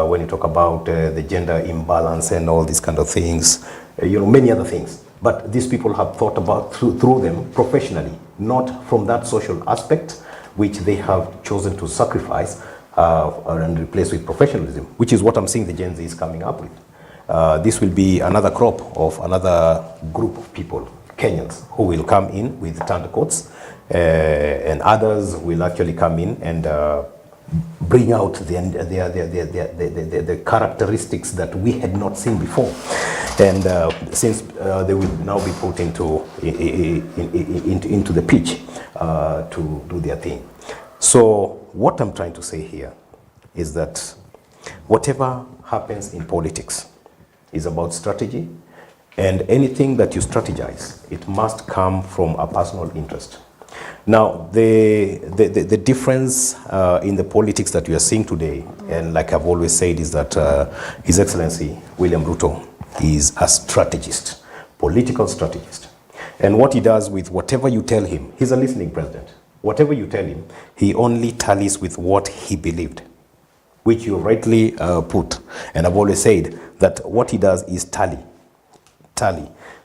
when you talk about the gender imbalance and all these kind of things, many other things. But these people have thought about through them professionally, not from that social aspect, which they have chosen to sacrifice and replace with professionalism, which is what I'm seeing the Gen Z is coming up with. This will be another crop of another group of people, Kenyans, who will come in with turned coats, and others will actually come in and bring out the characteristics that we had not seen before. And since they will now be put into the pitch to do their thing. So what I'm trying to say here is that whatever happens in politics is about strategy, and anything that you strategize, it must come from a personal interest. Now, the difference in the politics that we are seeing today, and like I've always said, is that His Excellency William Ruto is a strategist, political strategist. And what he does with whatever you tell him, he's a listening president. Whatever you tell him, he only tallies with what he believed, which you rightly put. And I've always said that what he does is tally.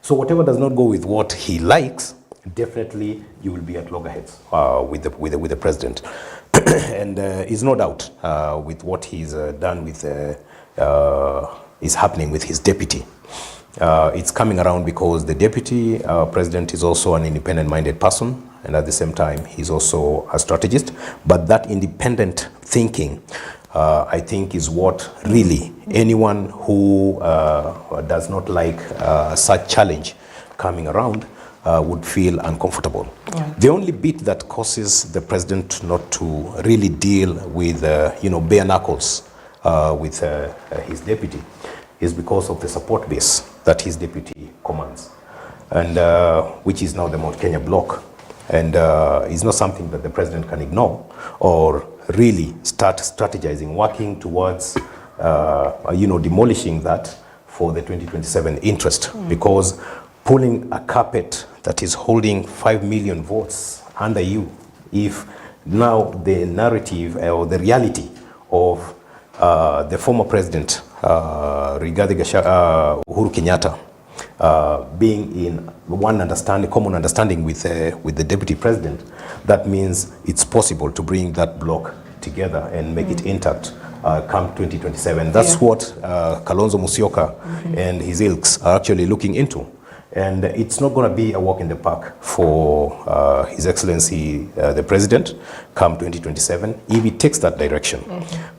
So whatever does not go with what he likes, definitely you will be at loggerheads with the president. And is no doubt with what he's done with is happening with his deputy. It's coming around because the deputy president is also an independent-minded person, and at the same time, he's also a strategist. But that independent thinking, I think, is what really anyone who does not like such challenge coming around would feel uncomfortable. Right. The only bit that causes the president not to really deal with, bare knuckles with his deputy is because of the support base that his deputy commands, and which is now the Mount Kenya bloc. And it's not something that the president can ignore or really start strategizing, working towards, demolishing that for the 2027 interest. Because pulling a carpet that is holding 5 million votes under you, if now the narrative or the reality of the former president, Uhuru Kenyatta, being in common understanding with the deputy president, that means it's possible to bring that bloc together and make it intact come 2027. That's what Kalonzo Musyoka and his ilks are actually looking into. And it's not going to be a walk in the park for His Excellency the President come 2027 if he takes that direction.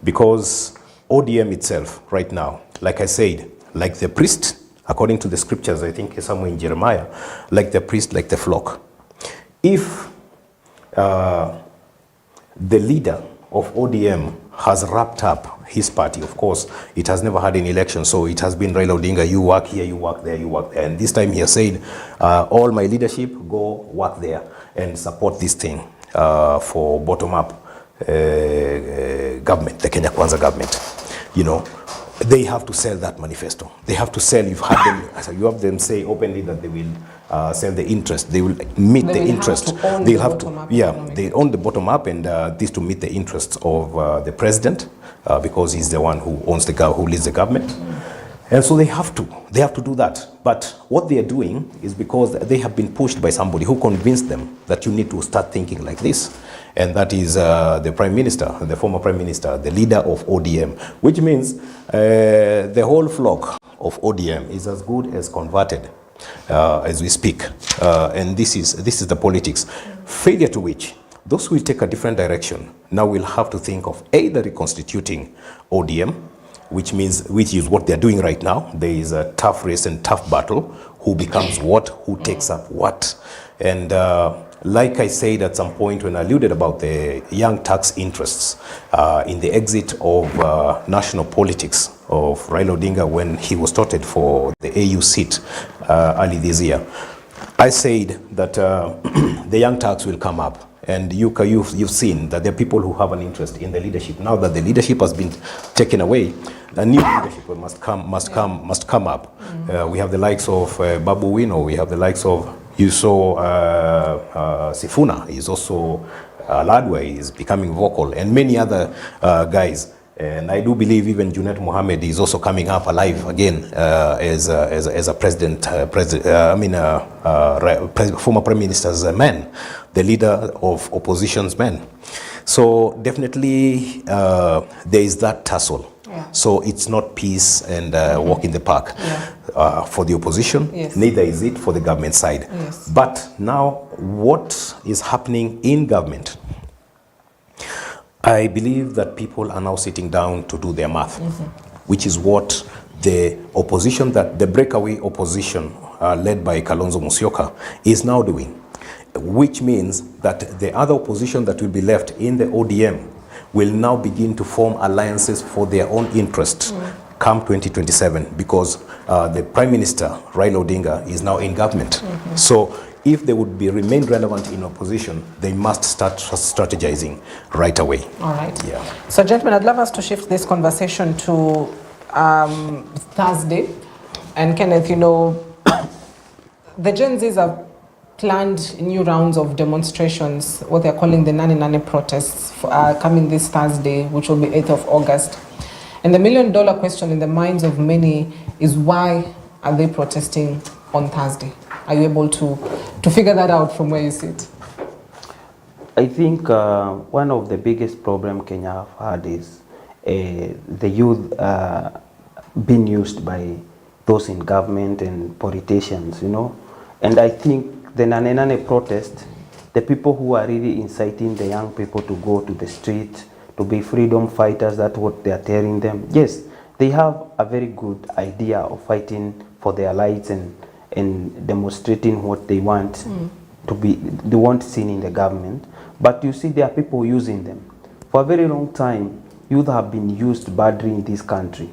Because ODM itself right now, like I said, like the priest, according to the scriptures, I think somewhere in Jeremiah, like the priest, like the flock. If the leader of ODM has wrapped up his party, of course, it has never had an election, so it has been Raila Odinga, you work here, you work there, you work there. And this time he has said, all my leadership, go work there and support this thing for bottom-up government, the Kenya Kwanza government. They have to sell that manifesto. They have to sell. You have them say openly that they will sell the interest. They will meet the interest. They'll have to, they own the bottom up, and this to meet the interests of the president, because he's the one who owns who leads the government. And so they have to do that. But what they are doing is because they have been pushed by somebody who convinced them that you need to start thinking like this. And that is the Prime Minister, the former Prime Minister, the leader of ODM, which means the whole flock of ODM is as good as converted as we speak. And this is the politics. Failure to which those who will take a different direction now will have to think of either reconstituting ODM, which is what they're doing right now. There is a tough race and tough battle. Who becomes what? Who takes up what? And like I said at some point when I alluded about the young tax interests in the exit of national politics of Raila Odinga when he was touted for the AU seat early this year, I said that the young tax will come up. And you've seen that there are people who have an interest in the leadership. Now that the leadership has been taken away, a new leadership must come up. We have the likes of Babu Wino. We have the likes of Sifuna. He's also Ladwe is becoming vocal, and many other guys. And I do believe even Junet Mohammed is also coming up alive again as a former Prime Minister's man, the leader of opposition's men. So definitely there is that tussle. Yeah. So it's not peace and walk in the park for the opposition. Yes. Neither is it for the government side. Yes. But now what is happening in government, I believe that people are now sitting down to do their math, which is what the opposition, that the breakaway opposition led by Kalonzo Musyoka is now doing, which means that the other opposition that will be left in the ODM will now begin to form alliances for their own interests come 2027, because the Prime Minister, Raila Odinga, is now in government. So if they would remain relevant in opposition, they must start strategizing right away. All right. Yeah. So, gentlemen, I'd love us to shift this conversation to Thursday. And Kenneth, the Gen Zs have planned new rounds of demonstrations, what they're calling the Nani Nani protests, coming this Thursday, which will be 8th of August. And the million-dollar question in the minds of many is, why are they protesting on Thursday? Are you able to figure that out from where you sit? I think one of the biggest problems Kenya have had is the youth being used by those in government and politicians, you know. And I think the Nane protest, the people who are really inciting the young people to go to the street, to be freedom fighters, that's what they are telling them. Yes, they have a very good idea of fighting for their rights and demonstrating what they want to be, they want seen in the government. But you see, there are people using them. For a very long time, youth have been used badly in this country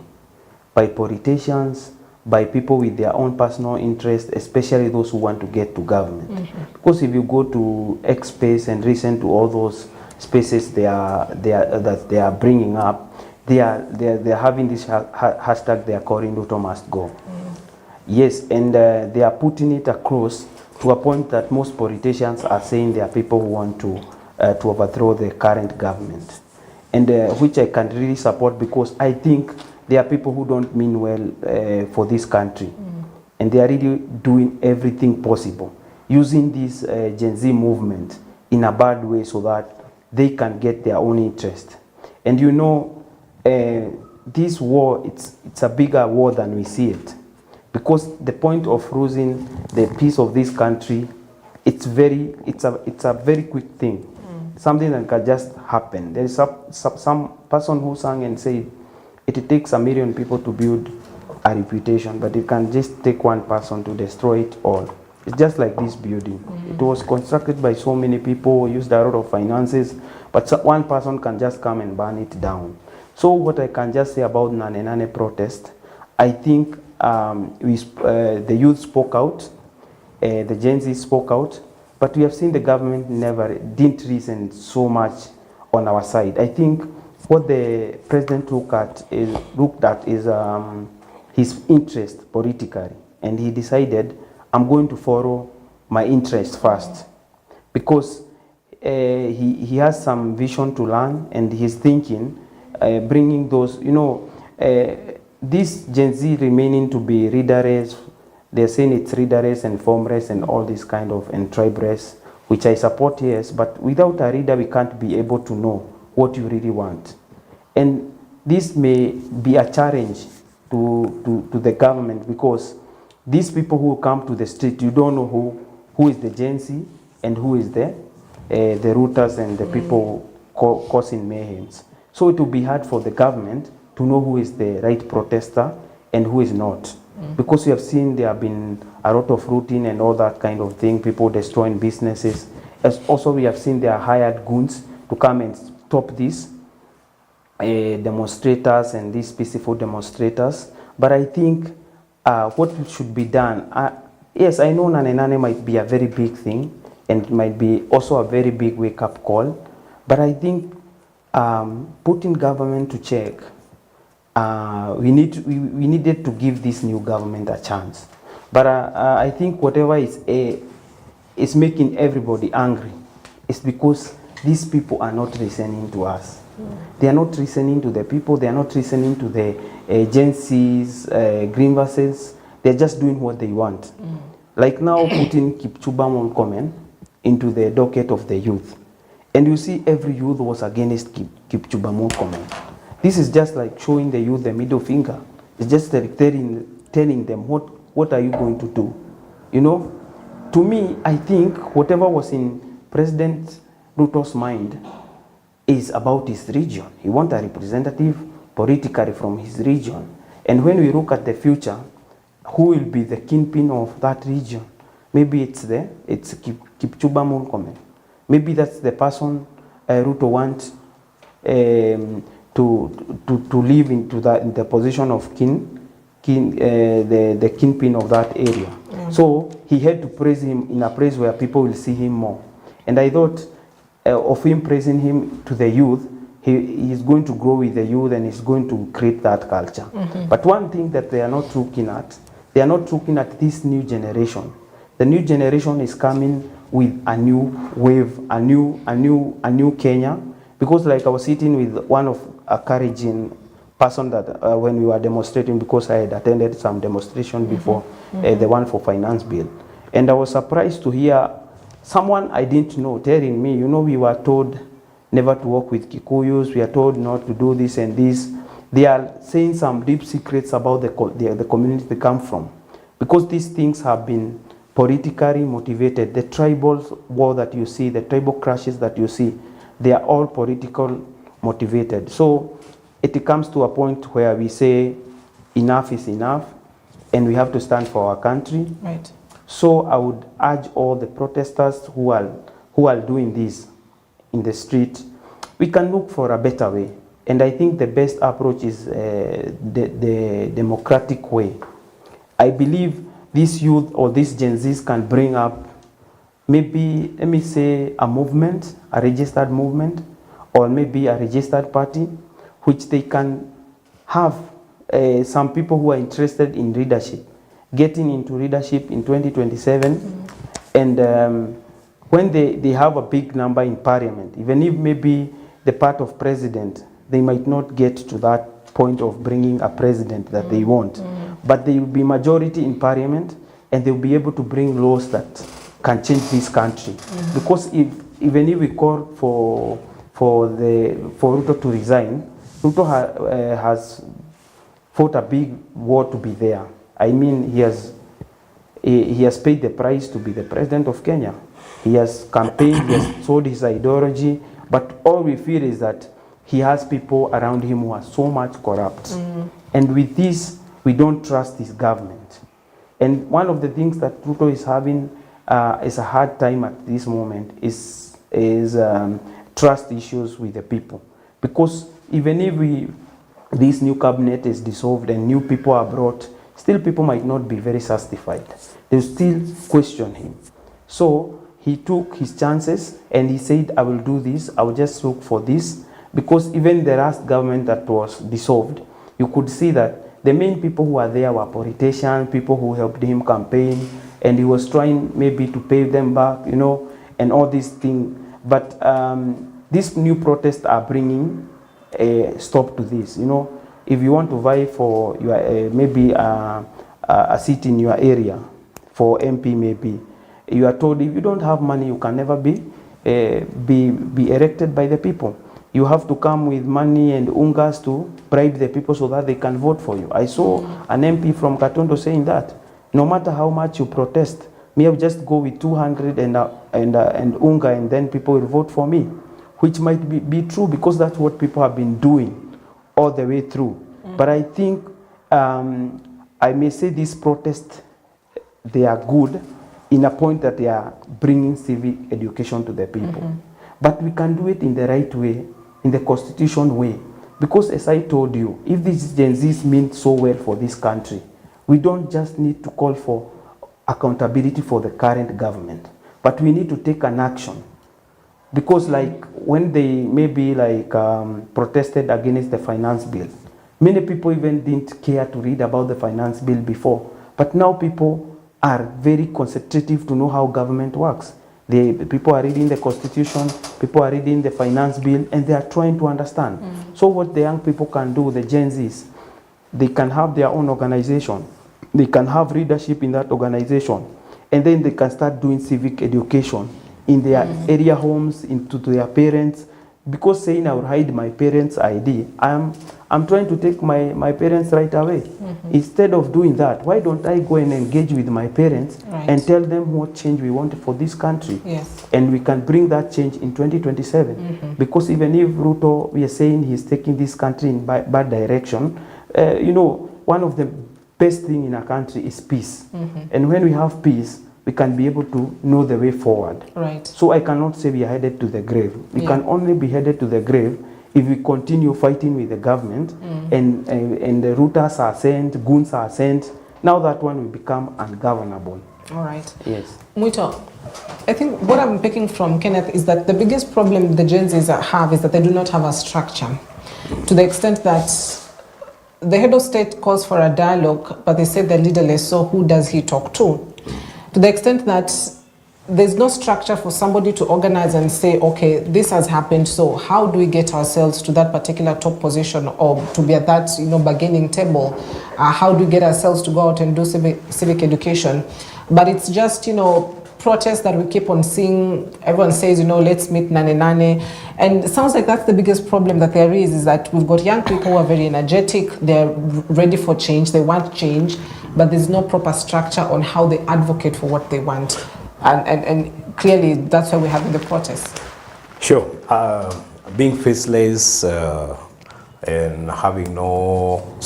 by politicians, by people with their own personal interest, especially those who want to get to government. Because if you go to X space and listen to all those spaces that they are bringing up, they are having this hashtag they are calling Ruto must go. Yes, and they are putting it across to a point that most politicians are saying they are people who want to overthrow the current government, and which I can really support, because I think there are people who don't mean well for this country, and they are really doing everything possible, using this Gen Z movement in a bad way so that they can get their own interest. And you know, this war, it's a bigger war than we see it, because the point of losing the peace of this country, it's a very quick thing, something that can just happen. There is some person who sang and said, it takes 1 million people to build a reputation, but it can just take one person to destroy it all. It's just like this building. It was constructed by so many people, used a lot of finances, but one person can just come and burn it down. So what I can just say about Nane protest, I think the youth spoke out, the Gen Z spoke out, but we have seen the government didn't reason so much on our side. I think what the president looked at is his interest politically, and he decided, I'm going to follow my interest first, because he has some vision to learn, and he's thinking, bringing those, you know, this Gen Z remaining to be reader race, they're saying it's reader race and form race and all this kind of, and tribe race, which I support, yes, but without a reader, we can't be able to know what you really want. And this may be a challenge to the government, because these people who come to the street, you don't know who is the Gen Z and who is the rooters and the people causing mayhem. So it will be hard for the government to know who is the right protester and who is not. Because you have seen there have been a lot of looting and all that kind of thing, people destroying businesses. As also we have seen there are hired goons to come and stop these demonstrators and these peaceful demonstrators. But I think what should be done, yes, I know Nane might be a very big thing, and it might be also a very big wake-up call, but I think putting government to check, we needed to give this new government a chance. But I think whatever is making everybody angry is because these people are not listening to us. They are not listening to the people. They are not listening to the agencies, grievances. They're just doing what they want. Like now, putting Kipchumba Murkomen into the docket of the youth. And you see every youth was against Kipchumba Murkomen. This is just like showing the youth the middle finger. It's just like telling them, what are you going to do? You know, to me, I think whatever was in President Ruto's mind is about his region. He wants a representative politically from his region. And when we look at the future, who will be the kingpin of that region? Maybe it's Kipchumba Murkomen. Maybe that's the person Ruto wants to live into in the position of the kingpin of that area. So he had to praise him in a place where people will see him more. And I thought of him praising him to the youth, he is going to grow with the youth and he's going to create that culture. But one thing that they are not looking at, this new generation. The new generation is coming with a new wave, a new Kenya. Because like I was sitting with one of a encouraging person that when we were demonstrating, because I had attended some demonstration before, the one for finance bill. And I was surprised to hear someone I didn't know telling me, you know, we were told never to work with Kikuyus, we are told not to do this and this. They are saying some deep secrets about the community they come from. Because these things have been politically motivated. The tribal war that you see, the tribal crashes that you see, they are all political motivated. So it comes to a point where we say enough is enough and we have to stand for our country. Right. So I would urge all the protesters who are doing this in the street, we can look for a better way. And I think the best approach is the democratic way. I believe this youth or these Gen Zs can bring up maybe, let me say, a movement, a registered movement, or maybe a registered party, which they can have some people who are interested in leadership, getting into leadership in 2027. And when they have a big number in parliament, even if maybe the part of president, they might not get to that point of bringing a president that they want. But they will be majority in parliament and they'll be able to bring laws that can change this country. Because even if we call for Ruto to resign, Ruto has fought a big war to be there. I mean, he has paid the price to be the president of Kenya. He has campaigned, he has sold his ideology, but all we feel is that he has people around him who are so much corrupt. And with this, we don't trust his government. And one of the things that Ruto is having is a hard time at this moment is trust issues with the people. Because even if this new cabinet is dissolved and new people are brought, still people might not be very satisfied. They'll still question him. So he took his chances and he said, I will do this, I will just look for this. Because even the last government that was dissolved, you could see that the main people who were there were politicians, people who helped him campaign, and he was trying maybe to pay them back, you know, and all these things. But these new protests are bringing a stop to this. You know, if you want to vie for your maybe a seat in your area for MP, maybe you are told if you don't have money, you can never be elected by the people. You have to come with money and ungas to bribe the people so that they can vote for you. I saw an MP from Katondo saying that no matter how much you protest, me I'll just go with 200 and unga, and then people will vote for me, which might be true because that's what people have been doing all the way through. But I think I may say these protests, they are good in a point that they are bringing civic education to the people. But we can do it in the right way, in the constitution way. Because as I told you, if these Gen Zs mean so well for this country, we don't just need to call for accountability for the current government, but we need to take an action. Because like when they maybe like protested against the finance bill, many people even didn't care to read about the finance bill before. But now people are very concentrative to know how government works. People are reading the constitution, people are reading the finance bill, and they are trying to understand. So what the young people can do, the Gen Zs, they can have their own organization. They can have leadership in that organization. And then they can start doing civic education in their area homes, into their parents. Because saying I will hide my parents' ID, I'm trying to take my parents right away. Instead of doing that, why don't I go and engage with my parents and tell them what change we want for this country? And we can bring that change in 2027. Because even if Ruto, we are saying he's taking this country in bad direction, you know, one of the best things in a country is peace. And when we have peace, we can be able to know the way forward. So I cannot say we are headed to the grave. We can only be headed to the grave if we continue fighting with the government and the routers are sent, goons are sent. Now that one will become ungovernable. All right. Yes. Muito, I think what I'm picking from Kenneth is that the biggest problem the Gen Zs have is that they do not have a structure. To the extent that the head of state calls for a dialogue, but they say they're leaderless, so who does he talk to? To the extent that there's no structure for somebody to organize and say, okay, this has happened, so how do we get ourselves to that particular top position or to be at that, you know, bargaining table? How do we get ourselves to go out and do civic education? But it's just, you know, protests that we keep on seeing, everyone says, let's meet Nane Nane. And it sounds like that's the biggest problem that there is that we've got young people who are very energetic, they're ready for change, they want change, but there's no proper structure on how they advocate for what they want. And clearly that's why we're having the protests. Sure. Being faceless and having no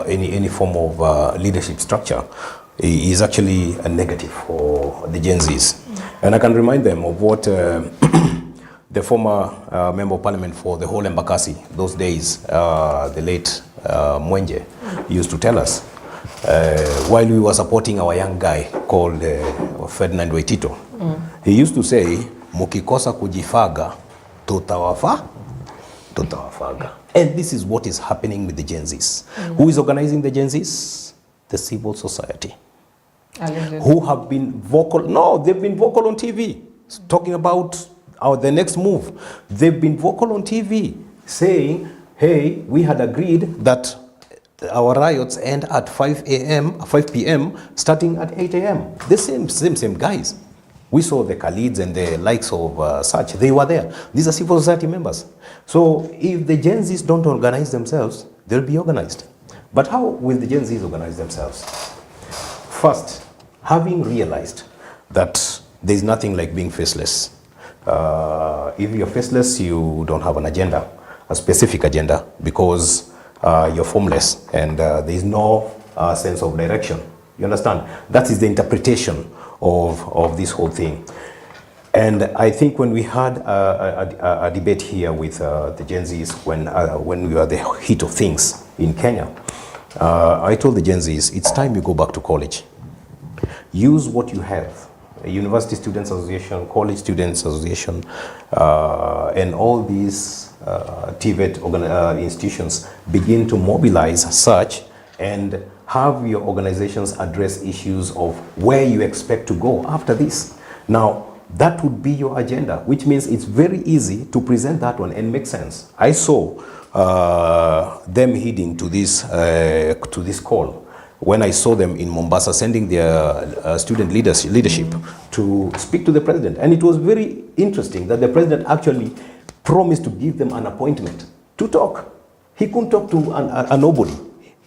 any form of leadership structure is actually a negative for the Gen Zs. And I can remind them of what the former Member of Parliament for the whole Embakasi, those days, the late Mwenje, used to tell us while we were supporting our young guy called Ferdinand Waitito. He used to say, mukikosa kujifaga, tutawafaga. And this is what is happening with the Gen Zs. Who is organizing the Gen Zs? The civil society. Who have been vocal. No, they've been vocal on TV, talking about the next move. They've been vocal on TV, saying, hey, we had agreed that our riots end at 5 p.m., starting at 8 a.m. The same guys. We saw the Khalids and the likes of such. They were there. These are civil society members. So if the Gen Zs don't organize themselves, they'll be organized. But how will the Gen Zs organize themselves? First, having realized that there's nothing like being faceless. If you're faceless, you don't have an agenda, a specific agenda, because you're formless and there's no sense of direction. You understand? That is the interpretation of this whole thing. And I think when we had a debate here with the Gen Zs when we were the heat of things in Kenya, I told the Gen Zs, it's time you go back to college. Use what you have. A University Students Association, College Students Association, and all these TVET institutions begin to mobilize such and have your organizations address issues of where you expect to go after this. Now, that would be your agenda, which means it's very easy to present that one and make sense. I saw them heeding to this call when I saw them in Mombasa sending their student leadership to speak to the president. And it was very interesting that the president actually promised to give them an appointment to talk. He couldn't talk to a nobody.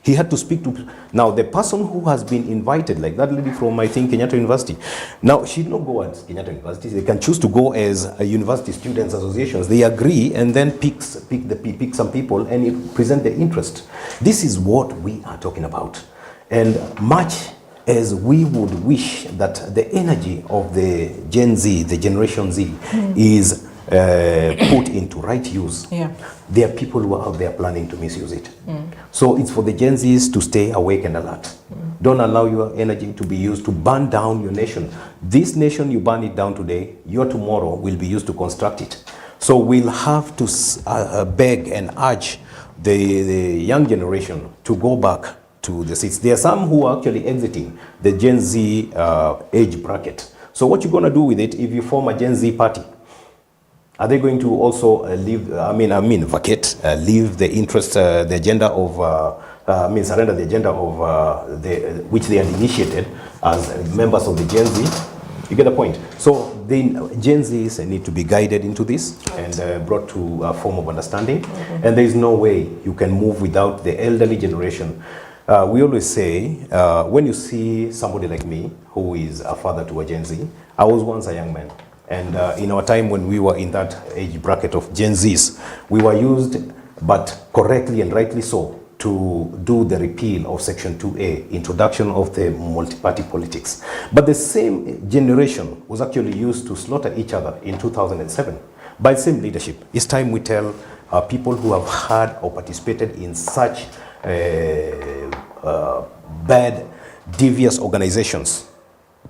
He had to speak to, now the person who has been invited, like that lady from, I think, Kenyatta University. Now, she did not go at Kenyatta University. They can choose to go as a university students associations. They agree and then pick some people and present their interest. This is what we are talking about. And much as we would wish that the energy of the Gen Z, the Generation Z, is put into right use, there are people who are out there planning to misuse it. So it's for the Gen Zs to stay awake and alert. Don't allow your energy to be used to burn down your nation. This nation, you burn it down today, your tomorrow will be used to construct it. So we'll have to beg and urge the young generation to go back to the seats. There are some who are actually exiting the Gen Z age bracket. So what you're going to do with it if you form a Gen Z party? Are they going to also vacate, leave the interest, the agenda of, surrender the agenda of which they had initiated as members of the Gen Z? You get the point? So the Gen Zs need to be guided into this and brought to a form of understanding. And there is no way you can move without the elderly generation. We always say, when you see somebody like me, who is a father to a Gen Z, I was once a young man. And in our time when we were in that age bracket of Gen Zs, we were used, but correctly and rightly so, to do the repeal of Section 2A, introduction of the multi-party politics. But the same generation was actually used to slaughter each other in 2007 by the same leadership. It's time we tell people who have had or participated in such bad, devious organizations,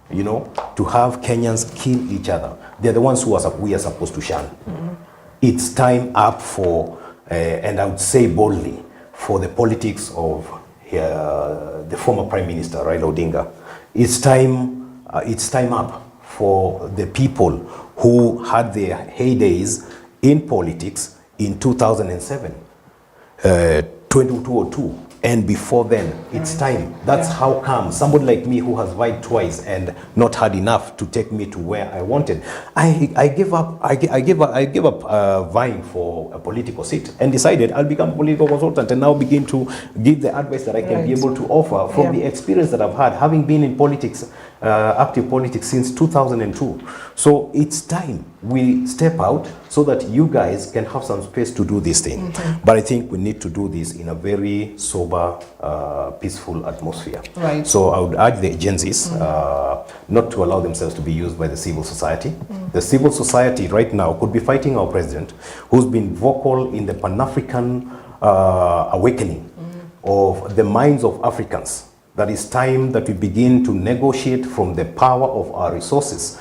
you know, to have Kenyans kill each other. They're the ones we are supposed to shun. It's time up for, and I would say boldly, for the politics of the former Prime Minister, Raila Odinga. It's time up for the people who had their heydays in politics in 2007, 2202. And before then, it's time. That's how come somebody like me who has vied twice and not had enough to take me to where I wanted, I gave up vying for a political seat and decided I'll become a political consultant and now begin to give the advice that I can be able to offer from the experience that I've had, having been in politics, active politics since 2002. So it's time we step out so that you guys can have some space to do this thing. But I think we need to do this in a very sober, peaceful atmosphere. Right. So I would urge the agencies not to allow themselves to be used by the civil society. The civil society right now could be fighting our president, who's been vocal in the Pan-African awakening of the minds of Africans. That it's time that we begin to negotiate from the power of our resources,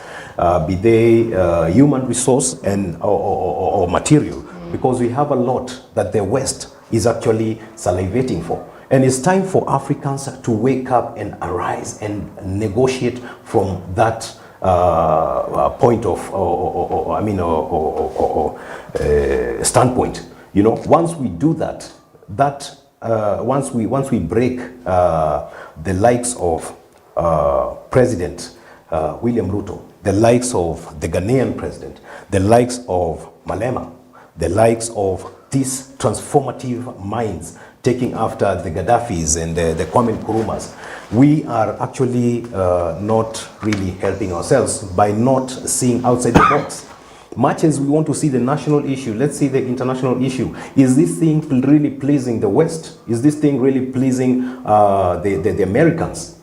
be they human resource and or material, because we have a lot that the West is actually salivating for. And it's time for Africans to wake up and arise and negotiate from that point of, standpoint. You know, once we do that, once we break the likes of President William Ruto, the likes of the Ghanaian president, the likes of Malema, the likes of these transformative minds taking after the Gaddafis and the Kwame Nkrumahs, we are actually not really helping ourselves by not seeing outside the box. Much as we want to see the national issue, let's see the international issue. Is this thing really pleasing the West? Is this thing really pleasing the Americans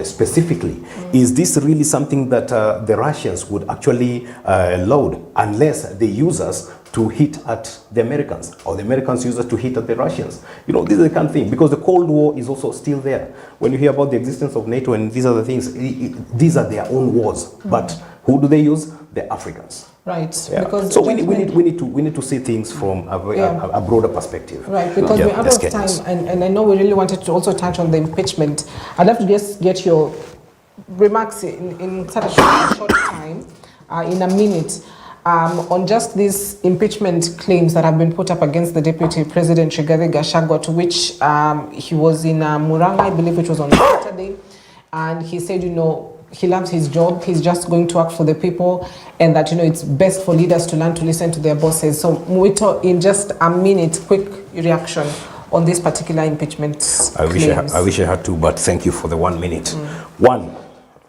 specifically? Is this really something that the Russians would actually load unless they use us to hit at the Americans, or the Americans use us to hit at the Russians? You know, this is the kind of thing, because the Cold War is also still there. When you hear about the existence of NATO and these other things, these are their own wars. But who do they use? The Africans. Right. Yeah. Because so we need to see things from a broader perspective. Right, because we're out of time, and I know we really wanted to also touch on the impeachment. I'd love to just get your remarks in such a short time, in a minute, on just these impeachment claims that have been put up against the Deputy President Rigathi Gachagua, to which he was in Murang'a, I believe it was on Saturday, and he said, you know, he loves his job, he's just going to work for the people, and that, you know, it's best for leaders to learn to listen to their bosses. So, Mwito, in just a minute, quick reaction on this particular impeachment claims. I wish I had to, but thank you for the 1 minute. One,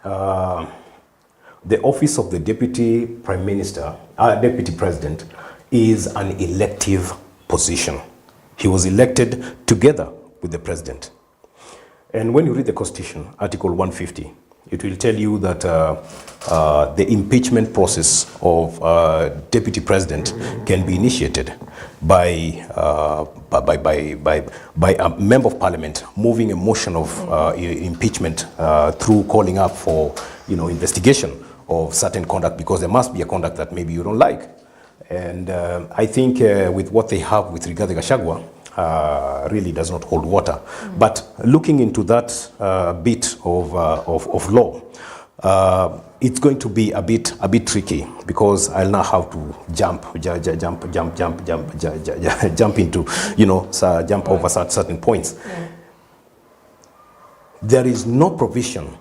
the office of the Deputy Prime Minister, Deputy President, is an elective position. He was elected together with the President. And when you read the Constitution, Article 150, it will tell you that the impeachment process of Deputy President can be initiated by a member of Parliament moving a motion of impeachment through calling up for, you know, investigation of certain conduct, because there must be a conduct that maybe you don't like. And I think with what they have with Rigathi Gachagua, really does not hold water. But looking into that bit of law, it's going to be a bit tricky, because I'll now have to jump into, you know, jump over certain points. There is no provision,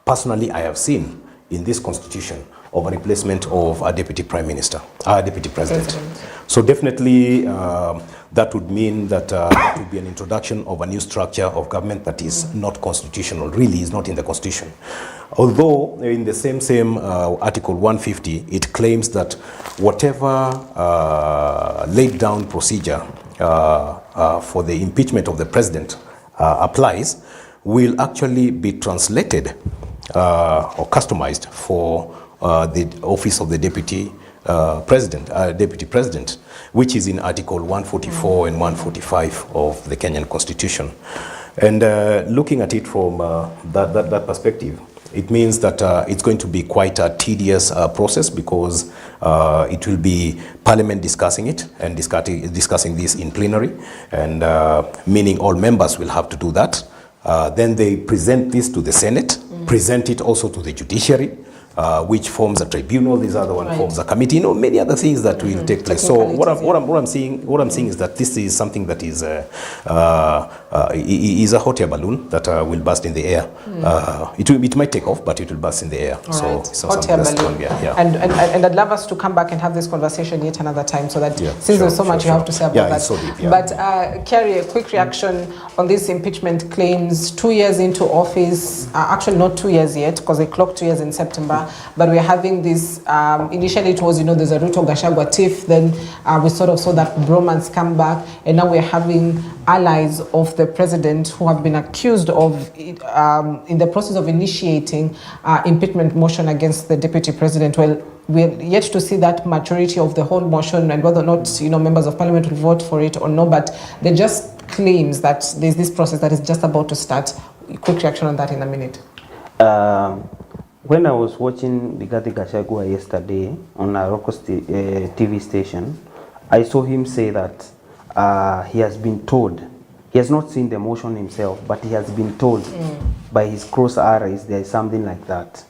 personally I have seen, in this constitution of a replacement of a deputy prime minister, deputy president. So definitely that would mean that that would be an introduction of a new structure of government that is not constitutional, really is not in the constitution. Although in the same Article 150, it claims that whatever laid down procedure for the impeachment of the president applies, will actually be translated or customized for the office of the deputy president, which is in Article 144 and 145 of the Kenyan Constitution. And looking at it from that perspective, it means that it's going to be quite a tedious process, because it will be Parliament discussing it and discussing this in plenary, and meaning all members will have to do that. Then they present this to the Senate, present it also to the judiciary. which forms a tribunal. This other one forms a committee. You know, many other things that will take place. So what I'm seeing is that this is something that is a hot air balloon that will burst in the air. It might take off, but it will burst in the air. So hot air balloon. And I'd love us to come back and have this conversation yet another time, so that since there's so much you have to say about that. It's so deep, But Carrie, a quick reaction on these impeachment claims. 2 years into office, actually not 2 years yet, because they clocked 2 years in September. But we're having this, initially it was, there's a Ruto Gachagua tiff, then we sort of saw that bromance come back, and now we're having allies of the president who have been accused of, in the process of initiating impeachment motion against the deputy president. Well, we're yet to see that maturity of the whole motion and whether or not, members of parliament will vote for it or no, but they just claims that there's this process that is just about to start. Quick reaction on that in a minute. When I was watching Rigathi Gachagua yesterday on a local TV station, I saw him say that he has been told, he has not seen the motion himself, but he has been told by his cross eyes there is something like that.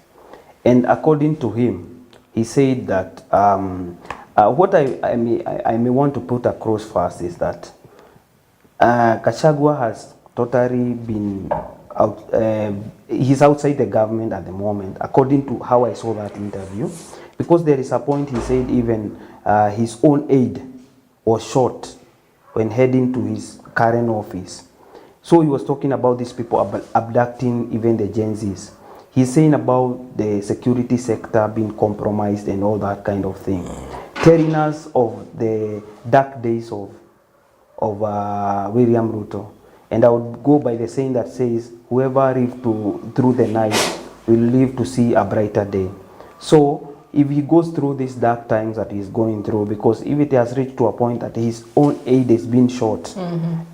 And according to him, he said that what I may want to put across first is that Gachagua has totally been out, he's outside the government at the moment, according to how I saw that interview, because there is a point he said even his own aide was shot when heading to his current office. So he was talking about these people abducting even the Gen Zs. He's saying about the security sector being compromised and all that kind of thing, telling us of the dark days of William Ruto. And I would go by the saying that says, whoever lived through the night will live to see a brighter day. So if he goes through these dark times that he's going through, because if it has reached to a point that his own aide is being shot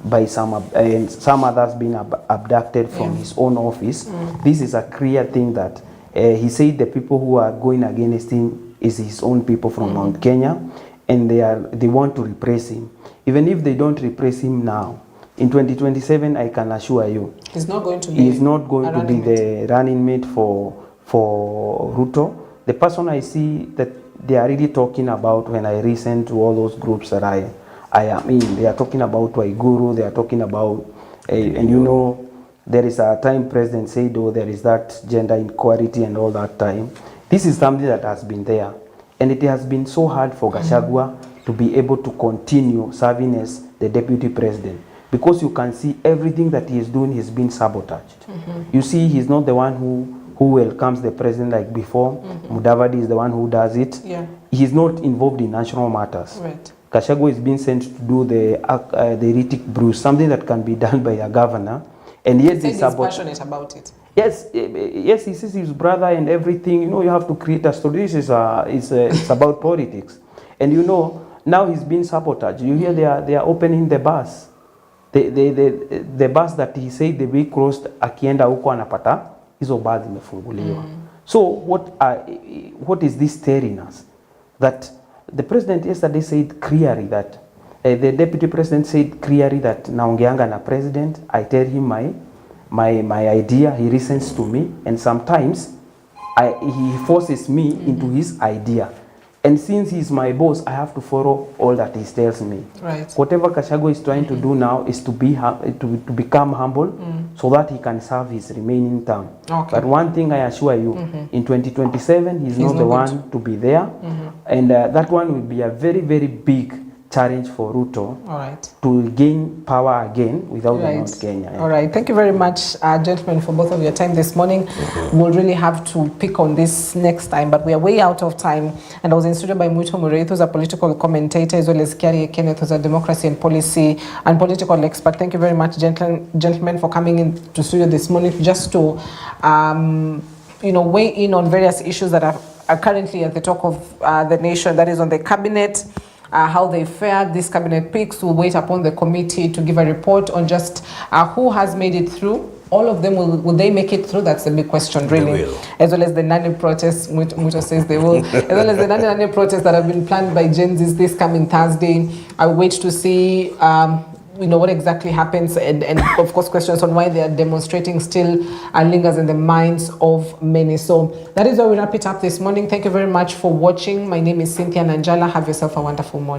by some others being abducted from his own office, this is a clear thing that he said the people who are going against him is his own people from Mount Kenya, and they want to repress him. Even if they don't repress him now, in 2027, I can assure you, he's not going to be the running mate for Ruto. The person I see that they are really talking about when I listen to all those groups that I am in, they are talking about Waiguru, they are talking about, and there is a time President said, there is that gender inequality and all that time. This is something that has been there. And it has been so hard for Gachagua to be able to continue serving as the deputy president. Because you can see everything that he is doing has been sabotaged. You see, he's not the one who welcomes the president like before. Mudavadi is the one who does it. He's not involved in national matters. Gachagua is being sent to do the heretic bruise, something that can be done by a governor. And yet he's passionate about it. Yes, he sees his brother and everything. You have to create a story. This is it's about politics. And now he's being sabotaged. You hear they are opening the bus. The bus that he said the week crossed akienda huko anapata hizo bus zimefunguliwa. So what is this telling us? That the president yesterday said clearly that the deputy president said clearly that naongeanga na president, I tell him my idea, he listens to me, and sometimes he forces me into his idea. And since he's my boss, I have to follow all that he tells me. Whatever Gachagua is trying to do now is to become humble so that he can serve his remaining term. But one thing I assure you, in 2027, he's not the one to be there. And that one will be a very, very big challenge for Ruto to gain power again without the Mount Kenya. All right. Thank you very much, gentlemen, for both of your time this morning. We'll really have to pick on this next time, but we are way out of time. And I was in studio by Muito Mureithi, who's a political commentator, as well as Kiari Kenneth, who's a democracy and policy and political expert. Thank you very much, gentlemen, for coming into studio this morning just to weigh in on various issues that are currently at the talk of the nation, that is on the cabinet. How they fared, these cabinet picks. Will wait upon the committee to give a report on just who has made it through. All of them, will they make it through? That's the big question, really. They will. As well as the Nani protests, Muto says they will. As well as the Nani protests that have been planned by Gen Zs this coming Thursday. I wait to see what exactly happens, and of course questions on why they are demonstrating still lingers in the minds of many. So that is where we wrap it up this morning. Thank you very much for watching. My name is Cynthia Nanjala. Have yourself a wonderful morning.